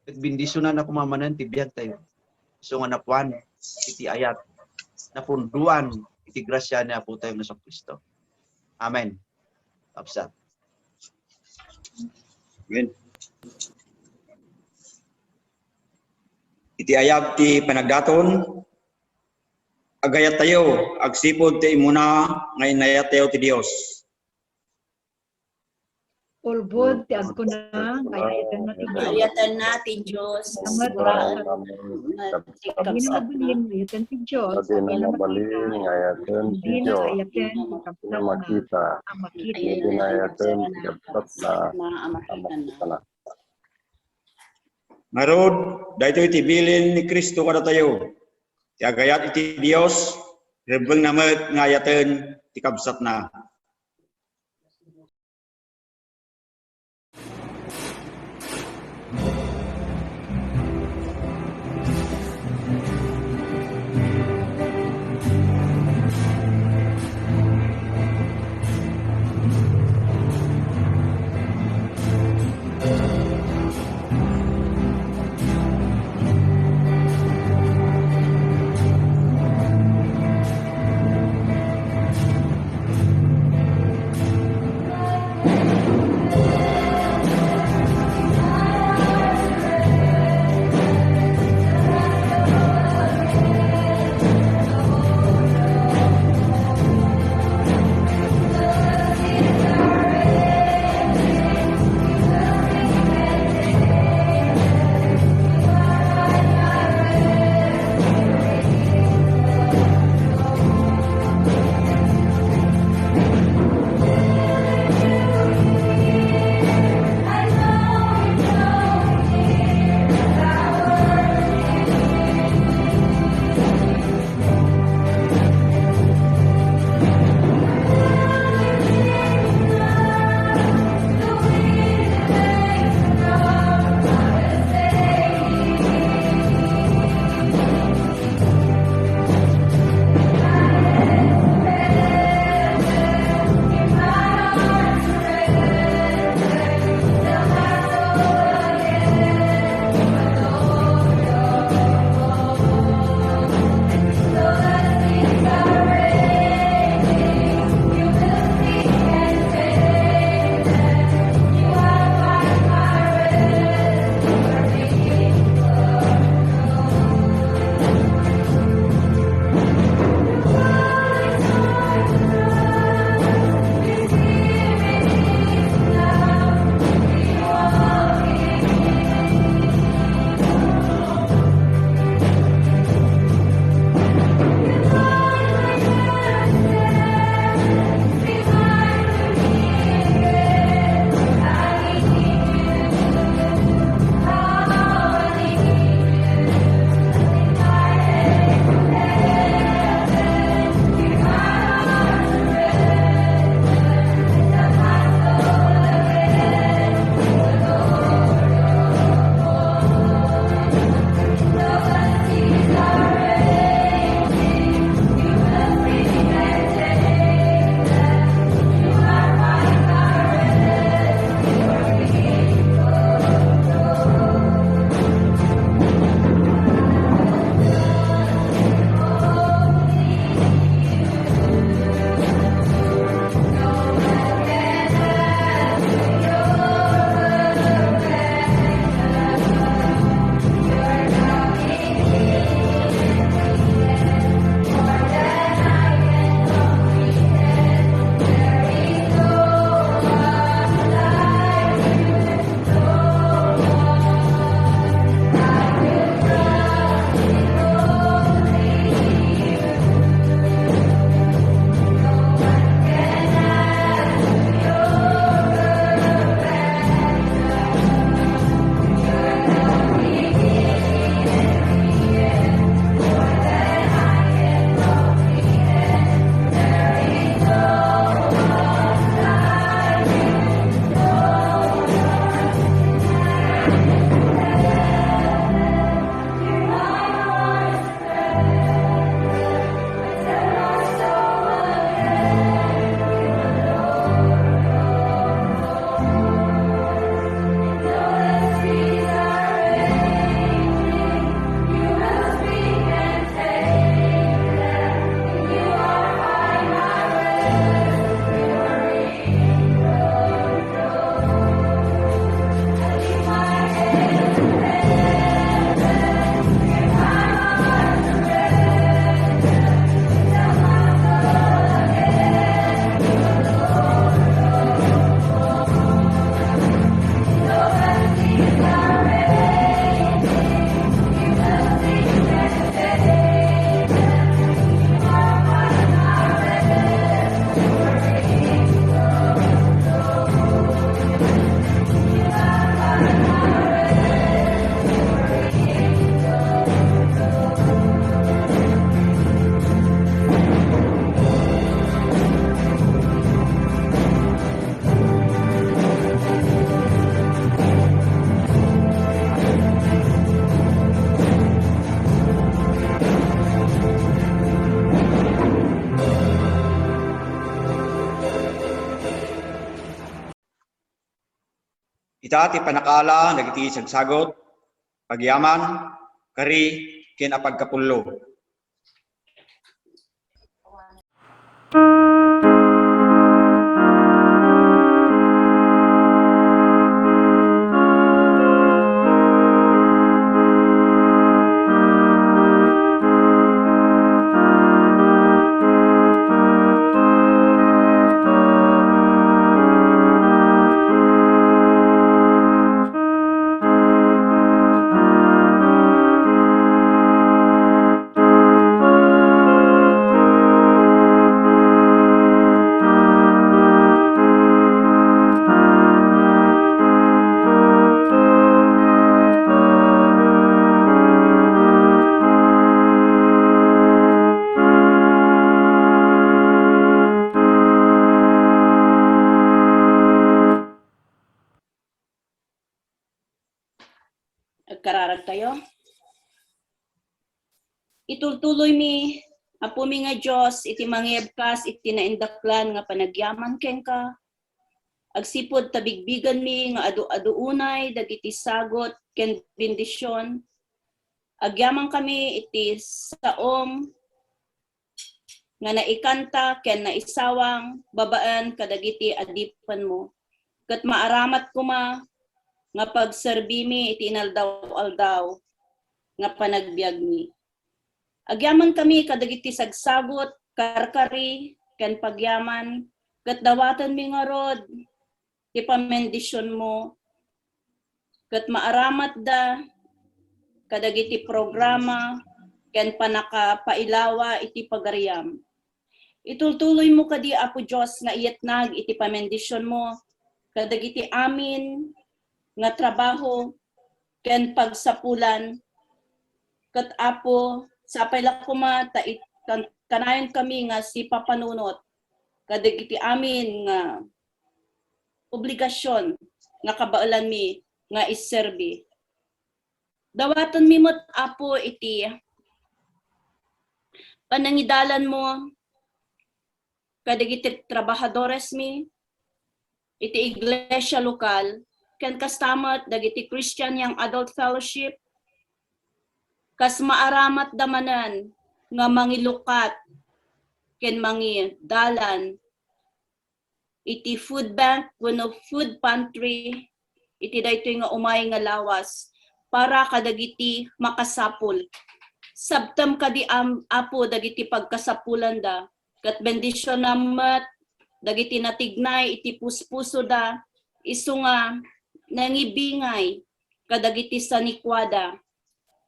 Ket bindisyonan na kumamanan ti biyag tayo. So nga napuan iti ayat napunduan iti grasya ni Apo tayo nga sa Kristo. Amen. Kapsat. Amen. Iti ayab ti panagdaton, agayat tayo, agsipod ti imuna, ngayon nayat tayo ti Dios. Ulbod ti agkuna, kayatan na ti Diyos. Ayatan natin Diyos. Amat Hindi na mabalin, ayatan ti Diyos. Hindi na mabalin, ayatan si Hindi na Diyos. ayatan, Na kapsat makita, ang makita. hindi na ayatan, kapsat na, amakita na. Marod, dahito iti bilin ni Kristo kada tayo. Ti agayat iti Dios, rebeng namet ngayaten ti kabsat na. Ita ti panakala dagiti sagsagot pagyaman kari ken apagkapullo. Agkararag tayo. Itultuloy mi, apo mi nga Diyos, iti mangyebkas, iti naindaklan nga panagyaman ken ka. Agsipod tabigbigan mi nga adu-aduunay, dagiti sagot ken bendisyon. Agyaman kami iti saom nga naikanta ken naisawang babaan kadagiti adipan mo. Ket maaramat kuma nga pagserbi mi iti inaldaw-aldaw nga panagbiag mi. Agyaman kami kadagiti sagsagot, karkari, ken pagyaman, ket dawatan mi nga rod, ti pamendisyon mo, ket maaramat da, kadagiti programa, ken panakapailawa iti pagariam. Itultuloy mo kadi Apo Diyos nga iyetnag iti pamendisyon mo, kadagiti amin, nga trabaho, ken pagsapulan, ket Apo, sapay lakuma, kanayon kami nga si papanunot, kadagiti amin nga obligasyon, nga kabaulan mi, nga iserbi. Dawatan mi mo't Apo iti panangidalan mo, kadagiti trabahadores mi, iti iglesia lokal, ken kastamat dagiti Christian yang adult fellowship, kas maaramat damanan nga mangilukat ken mangidalan iti food bank wenno food pantry iti daytoy nga umay nga lawas para kadagiti makasapul. Sabtam kadi Apo dagiti pagkasapulan da ket bendisyon namat dagiti natignay iti puspuso da isu nga nangibingay kadagiti sanikwada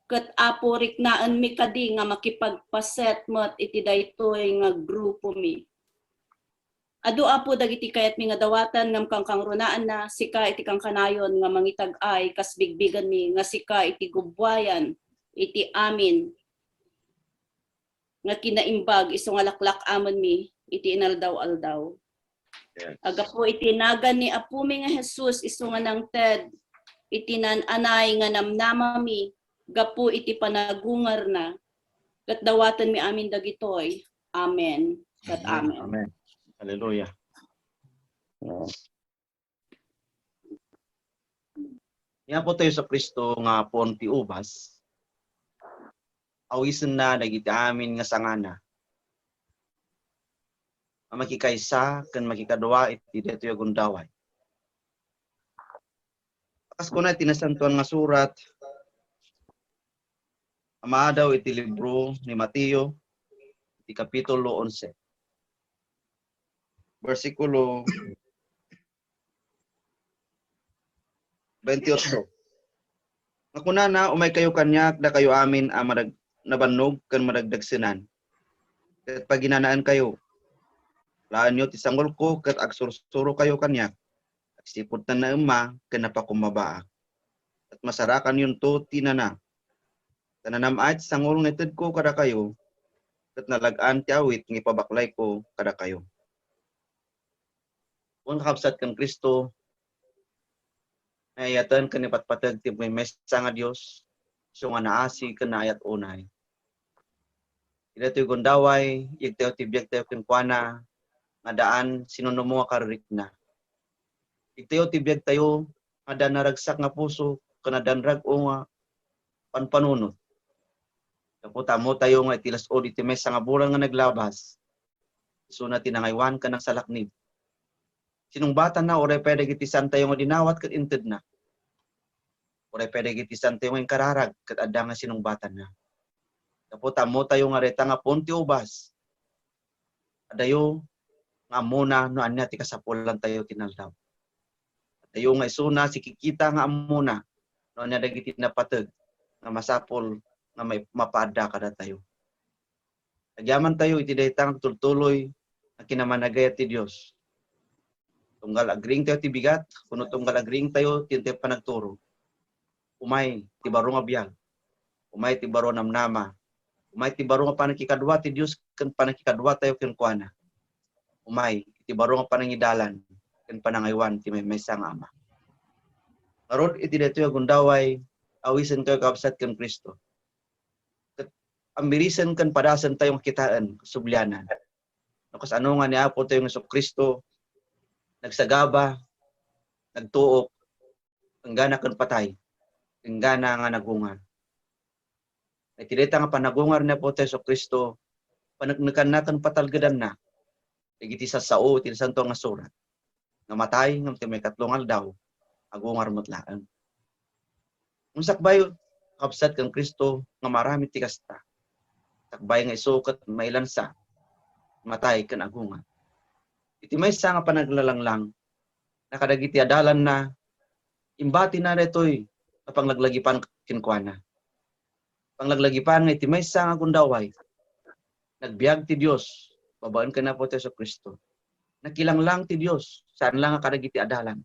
ket Apo riknaan mi kadi nga makipagpaset met iti daytoy nga grupo mi. Adu Apo dagiti kayat mi nga dawatan ngam kang kangrunaan na sika iti kang kanayon nga mangitag-ay kas bigbigan mi nga sika iti gubwayan iti amin nga kinaimbag isu nga laklak amon mi iti inaldaw-aldaw. Aga po itinagan ni Apo mi nga Jesus isu nga nang ted itinananay nga namnamami gapu iti panagungar na ket dawatan mi amin dagitoy. Amen. Ket amen. Amen. Hallelujah. Yan po tayo sa Kristo nga ponti ubas. Awisen na dagiti amin nga sangana. Makikaysa ken makikadua iti daytoy gundaway. Kas ko na tinasantuan nga surat amadaw iti libro ni Mateo iti kapitulo 11. Versikulo 28. Nakunana umay kayo kanyak da kayo amin nabannog ken madagdagsenan. Ket paginanaan kayo laan nyo ti sanggol ko ket agsursuro kayo kanyak. Sipot na ema ken napakumabaa. At masarakan yun to tinana. Tananamait sanggol ngeted ko kada kayo ket nalagaan ti awit ng ipabaklay ko kada kayo. Kung kakabsat kang Kristo, ayatan kan ipatpatag ti may mesa nga Dios so nga naasi ken naayat unay. Ila ti gondaway, yagtayo ti biag tayo ken kuana nga daan sinuno mo nga karirik na. Yagtayo ti biag tayo ada naragsak nga puso, kanadanrag o nga panpanunot. Tapos tamo tayo nga itilas o iti may nga bulan nga naglabas. So na tinangaywan ka ng salaknib. Sinong bata na, oray pwede gitisan tayo nga dinawat kat inted na. Oray pwede gitisan tayo nga kararag kat adda nga sinong bata na. Tapos tamo tayo nga reta nga punti ubas. Adayo nga muna no anya ti kasapulan tayo tinaldaw. Tayo nga isuna si kikita nga amuna no anya dagiti napateg nga masapol nga may mapaada kada tayo. Agyaman tayo iti daytang tultuloy ang kinamanagay ti Dios. Tunggal agring tayo ti bigat, kuno tunggal agring tayo ti panagturo. Umay ti baro nga biyag. Umay ti baro namnama. Umay ti baro nga panakikadwa ti Dios ken panakikadwa tayo ken kuana. Umay iti baro nga panangidalan ken panangaywan ti may sang ama. Karod iti daytoy agundaway awisen kayo kabsat ken Kristo. Ambirisen ken padasen tayo makitaan sublianan. Kas ano nga ni Apo tayo nga Kristo nagsagaba, nagtuok, enggana ken patay, enggana nga nagungar. Ay tidita nga panagungar na po tayo Kristo, panagnakan natin patalgadan na, igiti sa sao, iti santo nga surat, nga matay, nga may katlong aldaw, agungar mutlaan. Kung sakbay, kapsat kang Kristo, nga marami ti kasta, sakbay nga isukat, mailansa, matay kan agungar. Iti may nga panaglalanglang, nakadagiti adalan na, imbati na reto'y panglaglagipan kinkwana. Panglaglagipan nga iti may nga gundaway, nagbiag ti Dios, babaan ka na po tayo sa Kristo. Nakilang lang ti Dios, saan lang nga kadagiti adalan.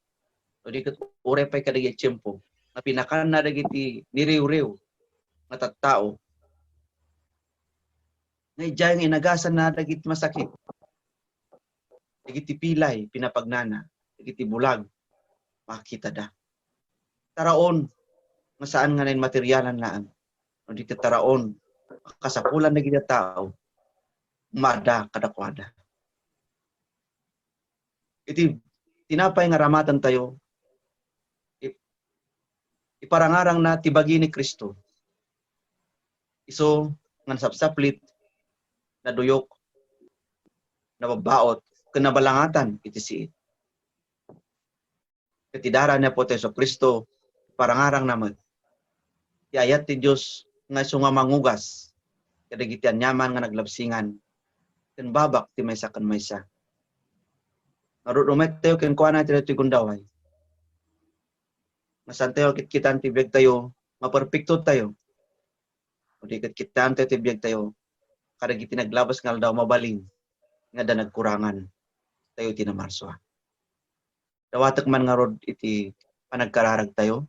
O di kat ure pa'y kadagiti tiyempo, na pinakan na dagiti niriw-riw, nga tattao. Ngayon inagasan na dagiti masakit. Dagiti pilay, pinapagnana, dagiti bulag, makita da. Taraon, nga saan nga nain materyalan laan. O di taraon, kasapulan na gita tao, mada kadakwada. Iti tinapay nga ramatan tayo, iparangarang na tibagi ni Kristo. Iso, ngan sapsaplit, naduyok, nababaot, kinabalangatan, iti siit. Katidara niya po tayo Kristo, parangarang naman. Iayat ti Diyos nga sunga mangugas, kadagitian nyaman nga naglabsingan, ken babak ti maysa ken maysa. Narurumay tayo ken kuana ti daytoy gundaway. Masan tayo kitkitan ti biag tayo, maperpekto tayo. O di kitkitan tayo ti biag tayo, kadagiti naglabas nga daw mabalin, nga da nagkurangan tayo tinamarso. Dawatek man nga rod iti panagkararag tayo.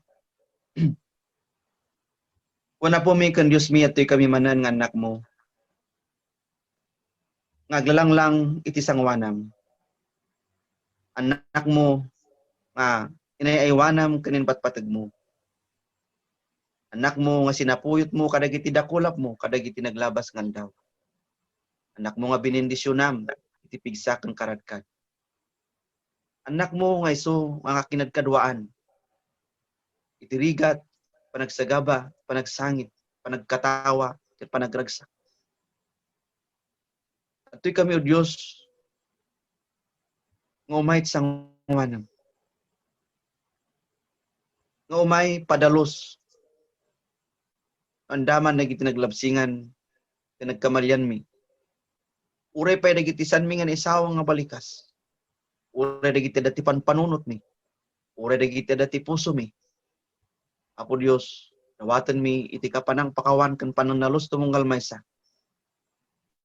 Kuna po may kan Diyos mi at kami manan nga anak mo. Ngaglalang lang iti sangwanam. Anak mo nga inayaywanam kanin patpatag mo. Anak mo nga sinapuyot mo kadagiti dakulap mo kadagiti naglabas ngandaw. Anak mo nga binindisyonam iti pigsa kang karadkad. Anak mo nga iso nga kinagkadwaan. Iti rigat, panagsagaba, panagsangit, panagkatawa, at panagragsak. At ito'y kami o Diyos, nga umay sang wanam. Nga umay padalos. Andaman na naglablabsingan, nagkamalyan mi. Uray pa'y nagitisan mi nga isawang nga balikas. Uray nagiti dati panpanunot mi. Uray nagiti dati puso mi. Apo Dios, nawatan mi iti kapanang pakawan kan pananalos tumunggal maysa.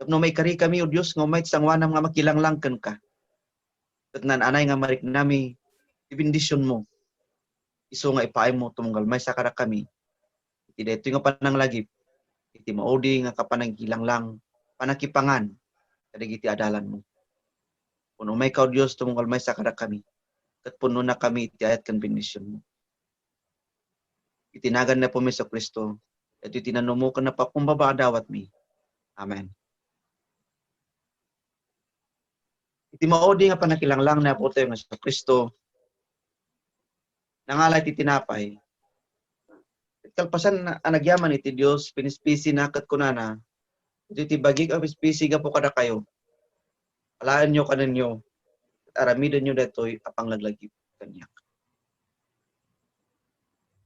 Tapno may kari kami o Dios nga may sangwanam nga makilanglangken ka. Ket nan anay nga marik nami ibindisyon mo. Isu nga ipaay mo tumunggal maysa kada kami. Iti daytoy nga pananglagip. Iti maudi nga kapanang kilanglang panakipangan kadagiti adalan mo. Kuno may ka o Dios tumunggal maysa kada kami. Ket puno na kami iti ayat kan bendisyon mo. Itinagan na po mi sa Kristo. At itinanong mo ka na pakumbaba dawat mi. Amen. Iti maodi nga panakilanglang na po tayo nga sa Kristo. nangalay ti tinapay. Kalpasan na anagyaman iti Dios pinispisi na ket kunana. Iti bagig ang spisi ga po kada kayo. Alaan nyo kaninyo. Aramidan nyo detoy apang laglagip kanya.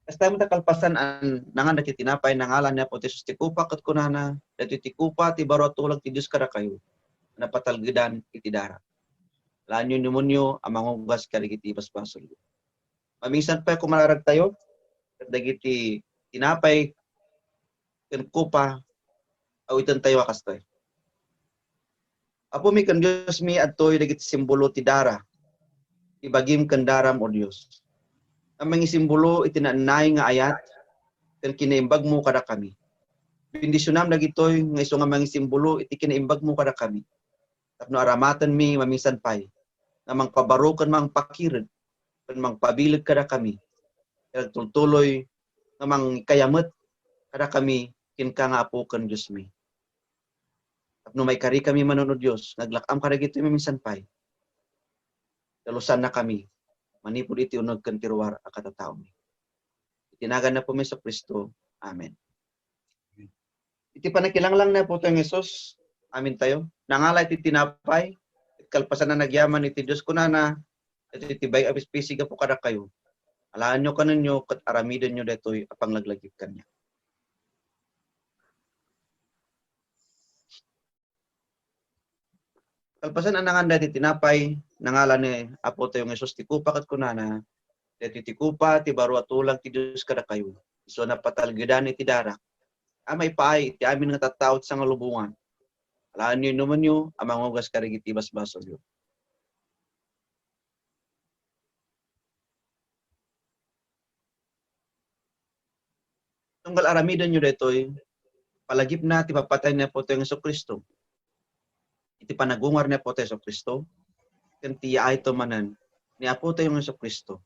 Basta mo kalpasan an nangan dati tinapay nangalan niya po ti Jesus ti kupa ket kunana. Dati ti kupa ti baro tulag ti Dios kada kayo. Napatalgedan iti dara. Alaan nyo nimonyo amang ugas karigiti basbasol. Maminsan pa kumalarag tayo. Dagiti tinapay ken kupa awitan tayo akastoy. Apo mi kan Dios mi adtoy dagiti simbolo ti dara. Ibagim kan daram o Dios. Ang mga simbolo itinanay nga ayat ken kinaimbag mo kada kami. Bendisyonam dagitoy nga isu nga mga simbolo iti kinaimbag mo kada kami. Tapno aramatan mi mamisan pay nga mangpabaro ken mangpakired ken mangpabileg kada kami. Kaya tultuloy nga mangkayamet kada kami kinka nga apo ken Dios mi. Tapno may kari kami manunod Dios, naglakam kada gitoy mamisan pay. Dalusan na kami. Manipod iti unod ken tiruwar a katataw mi. Itinagan na po mi sa Kristo. Amen. Iti panakilanglang na po tayong Jesus. Amin tayo. Nangalay iti tinapay. Kalpasan na nagyaman iti Dios kunana. Iti tibay abispisi ga po kada kayo. Alaan nyo kaninyo kat aramidon nyo detoy apang laglagip kanya. Kalpasan ang nangan dati tinapay, nangalan ni Apo tayong Jesus ti kupa kat kunana, dati ti kupa, ti baro atulang ti Diyos kada kayo. So napatalgedan iti darak. May paay, iti amin nga tattaot sa nga lubungan. Alaan nyo naman nyo, amang ugas karigiti basbasol yun. Tunggal aramidon nyo detoy, palagip na ti papatay na po tayong Kristo. Iti panagungar na po tayo Kristo. Ken ti ay to manan ni Apo tayong Kristo.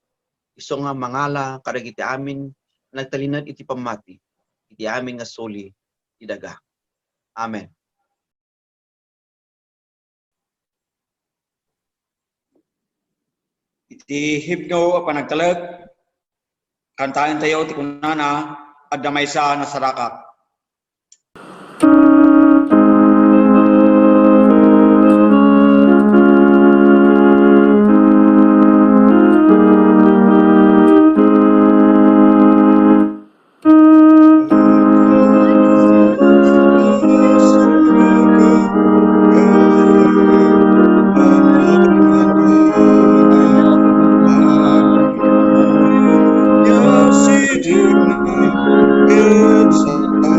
Iso nga mangala karagiti amin nagtalinad iti pamati. Iti amin nga suli idaga. Amen. Iti himno a panagtalag, kantahin tayo ti kunana, adamay sa nasarakat. Yes, it is.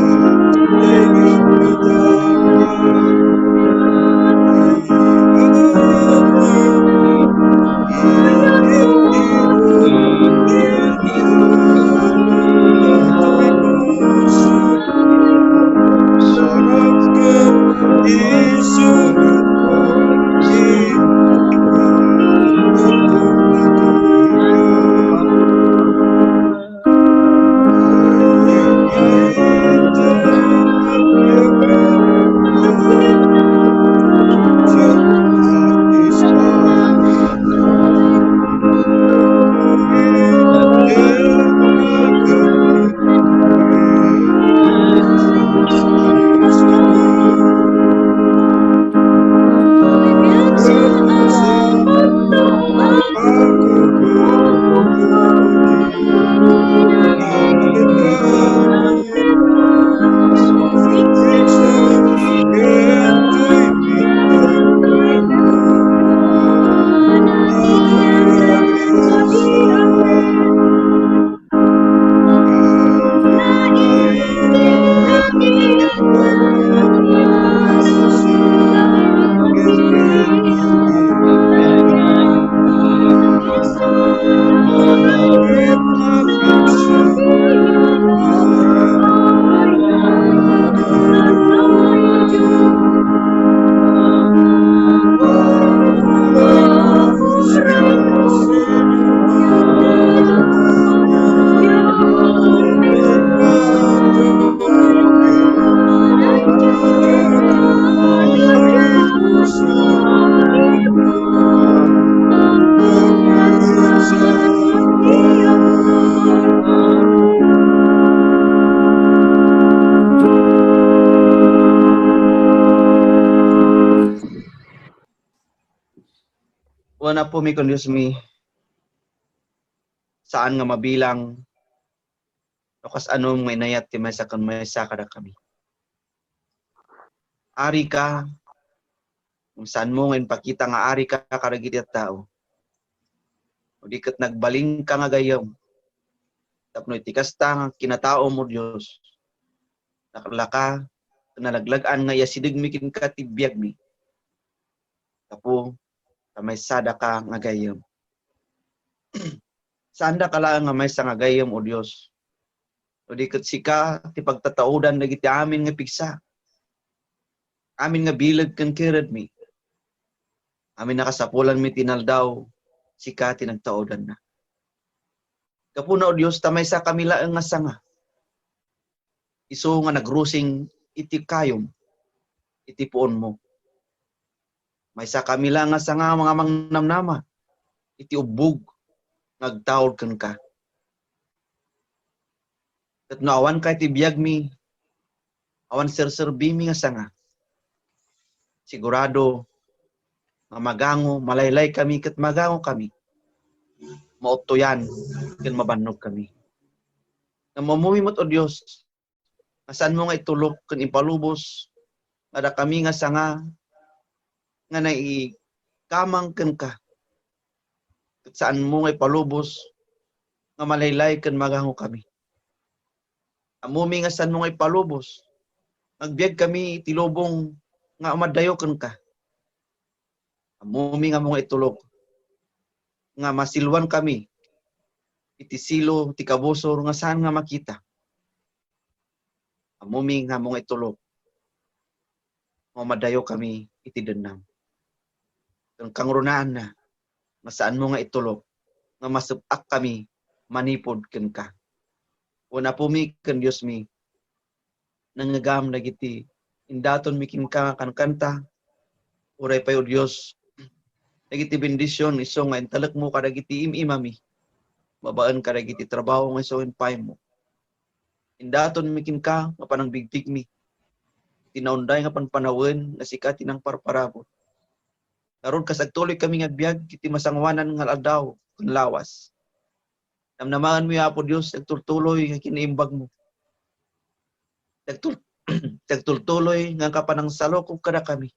Una po mi Diyos mi, saan nga mabilang, o kas anong may nayat ti maysa kan maysa kada kami. Ari ka, kung saan mo ngayon pakita nga ari ka karagiti at tao. O di kat nagbaling ka nga gayam. Tapno itikas ta nga kinatao mo Diyos. Nakalaka, nalaglagan nga yasidagmikin ka tibiyag mi. Tapo, may sada ka nga gayam. Sanda ka lang nga may sa nga gayam o Diyos. O di kat sika, ti pagtataudan na giti amin nga pigsa. Amin nga bilag kan kirad mi. Amin nakasapulan mi tinaldaw, sika tinagtaudan na. Kapuna o Diyos, tamay sa kamila ang nga sanga. Iso nga nagrusing iti kayom, iti puon mo. May sa kamila nga sanga mga mangnamnama, iti ubog, nagtawad kan ka. Kat no awan ka iti biyag mi, awan sir-serbi mi nga sanga. Sigurado, nga magango, malaylay kami, kat magango kami. Mauto yan, kat mabanog kami. Nga mamumimot o Diyos, saan mo nga itulok, kan ipalubos, ada kami nga sanga, nga naikamang kan ka. Kat saan mo nga ipalubos, nga malaylay kan magango kami. Amumi nga saan mo nga ipalubos, nagbiag kami itilubong, nga umadayo kan ka. Amumi nga mo nga itulog, nga masilwan kami, iti silo, iti kabusor, nga saan nga makita. Amumi nga mo nga itulog, nga madayo kami, iti denam. Kang runaan na, nga saan mo nga itulog, nga masupak kami, manipod ken ka. Una po mi, kan Diyos mi, nangagam nagiti, indaton mi kin ka kanta, uray pa o Diyos, nagiti bendisyon, iso nga intalak mo kadagiti imami, mabaan kadagiti trabaho nga iso inpay mo. Indaton mi kin ka, nga panang bigtig mi, tinaunday nga panpanawen, nga sikat inang parparabot. Karon kasagtuloy kami ngagbiag, kiti masangwanan nga aldaw, kun lawas. Namnamahan mo ya po Diyos, nagtultuloy nga kinaimbag mo. Nagtultuloy nga kapanang salokop kada kami.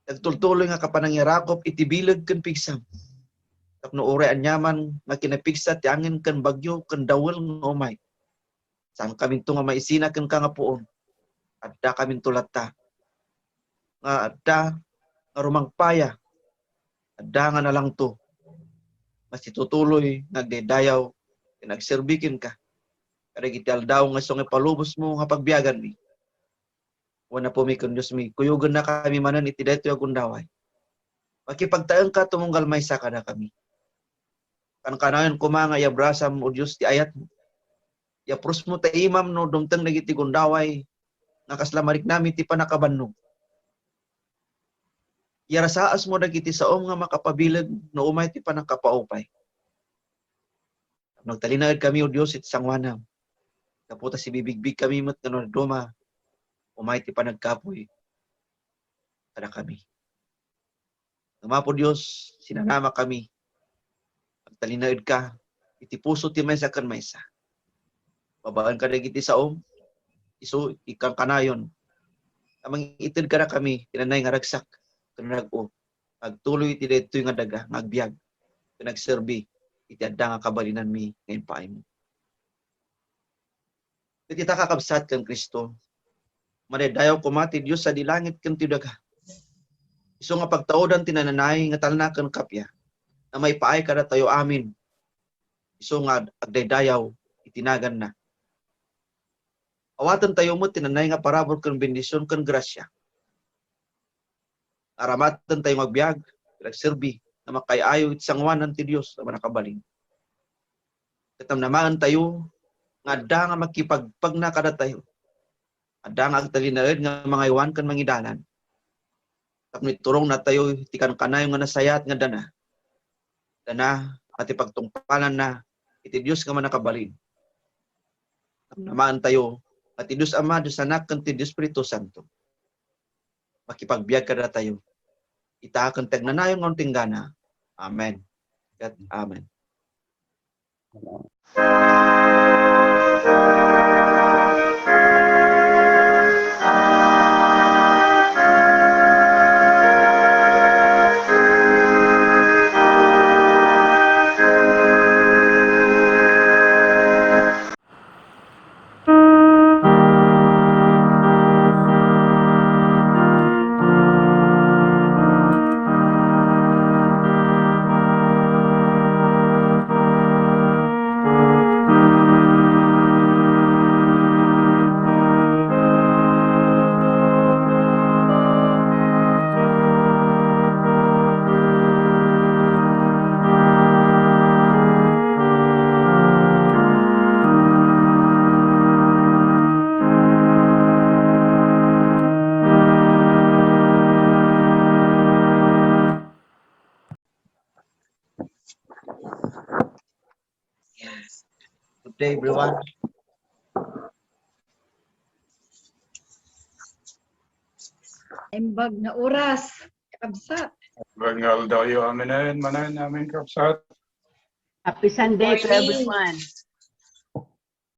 Nagtultuloy nga kapanang irakop itibilag kan pigsam. Tapno ore anyaman nga kinapigsa ti angin kan bagyo kan dawel nga umay. Saan kami to nga maisina kan ka nga puon. Adda kami tulata. Nga adda nga rumangpaya. Adda nga nalang to. Mas itutuloy nagdedayaw nagserbikin ka. Kada gital daw nga song ipalubos mo nga pagbiyagan mi. Wana po mi kun Diyos mi, kuyugan na kami manan iti daytoy agundaway. Makipagtaeng ka tumunggal maysa kada kami. Kanayon kumanga yabrasam o Diyos ti ayat mo. Yapros mo ta imam no dumteng nagiti gundaway nga kaslamarik nami ti panakabannog. Yarasaas mo dagiti saom nga makapabilag no umay ti panakapaupay. Nagtalinaid kami o Diyos iti sangwanam. Kaputa si bibigbig kami mat nga duma. Umay ti panagkapoy. Kada kami. Nama po Diyos, sinanama kami. Pagtalinaid ka, iti puso ti maysa kan maysa. Babaan ka dagiti saom, iso ikang kanayon. Amang itid ka na kami, tinanay nga ragsak, kanag-o. Agtuloy iti daytoy nga daga, ngagbiag, kanagserbi, iti adda nga kabalinan mi, ngayon paay mo. Iti kakabsat kan Kristo, manedayaw kumati Diyos sa dilangit kan tidaga. Iso nga pagtaudan tinananay nga talnakan kapya, na may paay kada tayo amin. Iso nga agdaydayaw, itinagan na. Awatan tayo mo, tinanay nga parabor kan bendisyon kan grasya. Aramatan tayo magbiag, nagserbi, na makayayo itsangwanan ti Diyos na manakabaling. Katamnamaan tayo, nga adda nga makipagpag na kada tayo. Adda nga agtalinaid nga mga iwan kan mangidalan. Tapno iturong na tayo, tikan kanayo nga nasayat nga dana. Dana, at ipagtungpalan na, iti Diyos nga manakabaling. Tamnamaan tayo, at Diyos Ama, Diyos Anak, kan ti Diyos Espiritu Santo. Makipagbiag kada tayo. ita akan tagnanayong ng tinggana. Amen. Amen. Good day, everyone. Imbag na oras. Kabsat. Bangal daw yung amin, manan namin kapsat. Happy Sunday to Morning. everyone.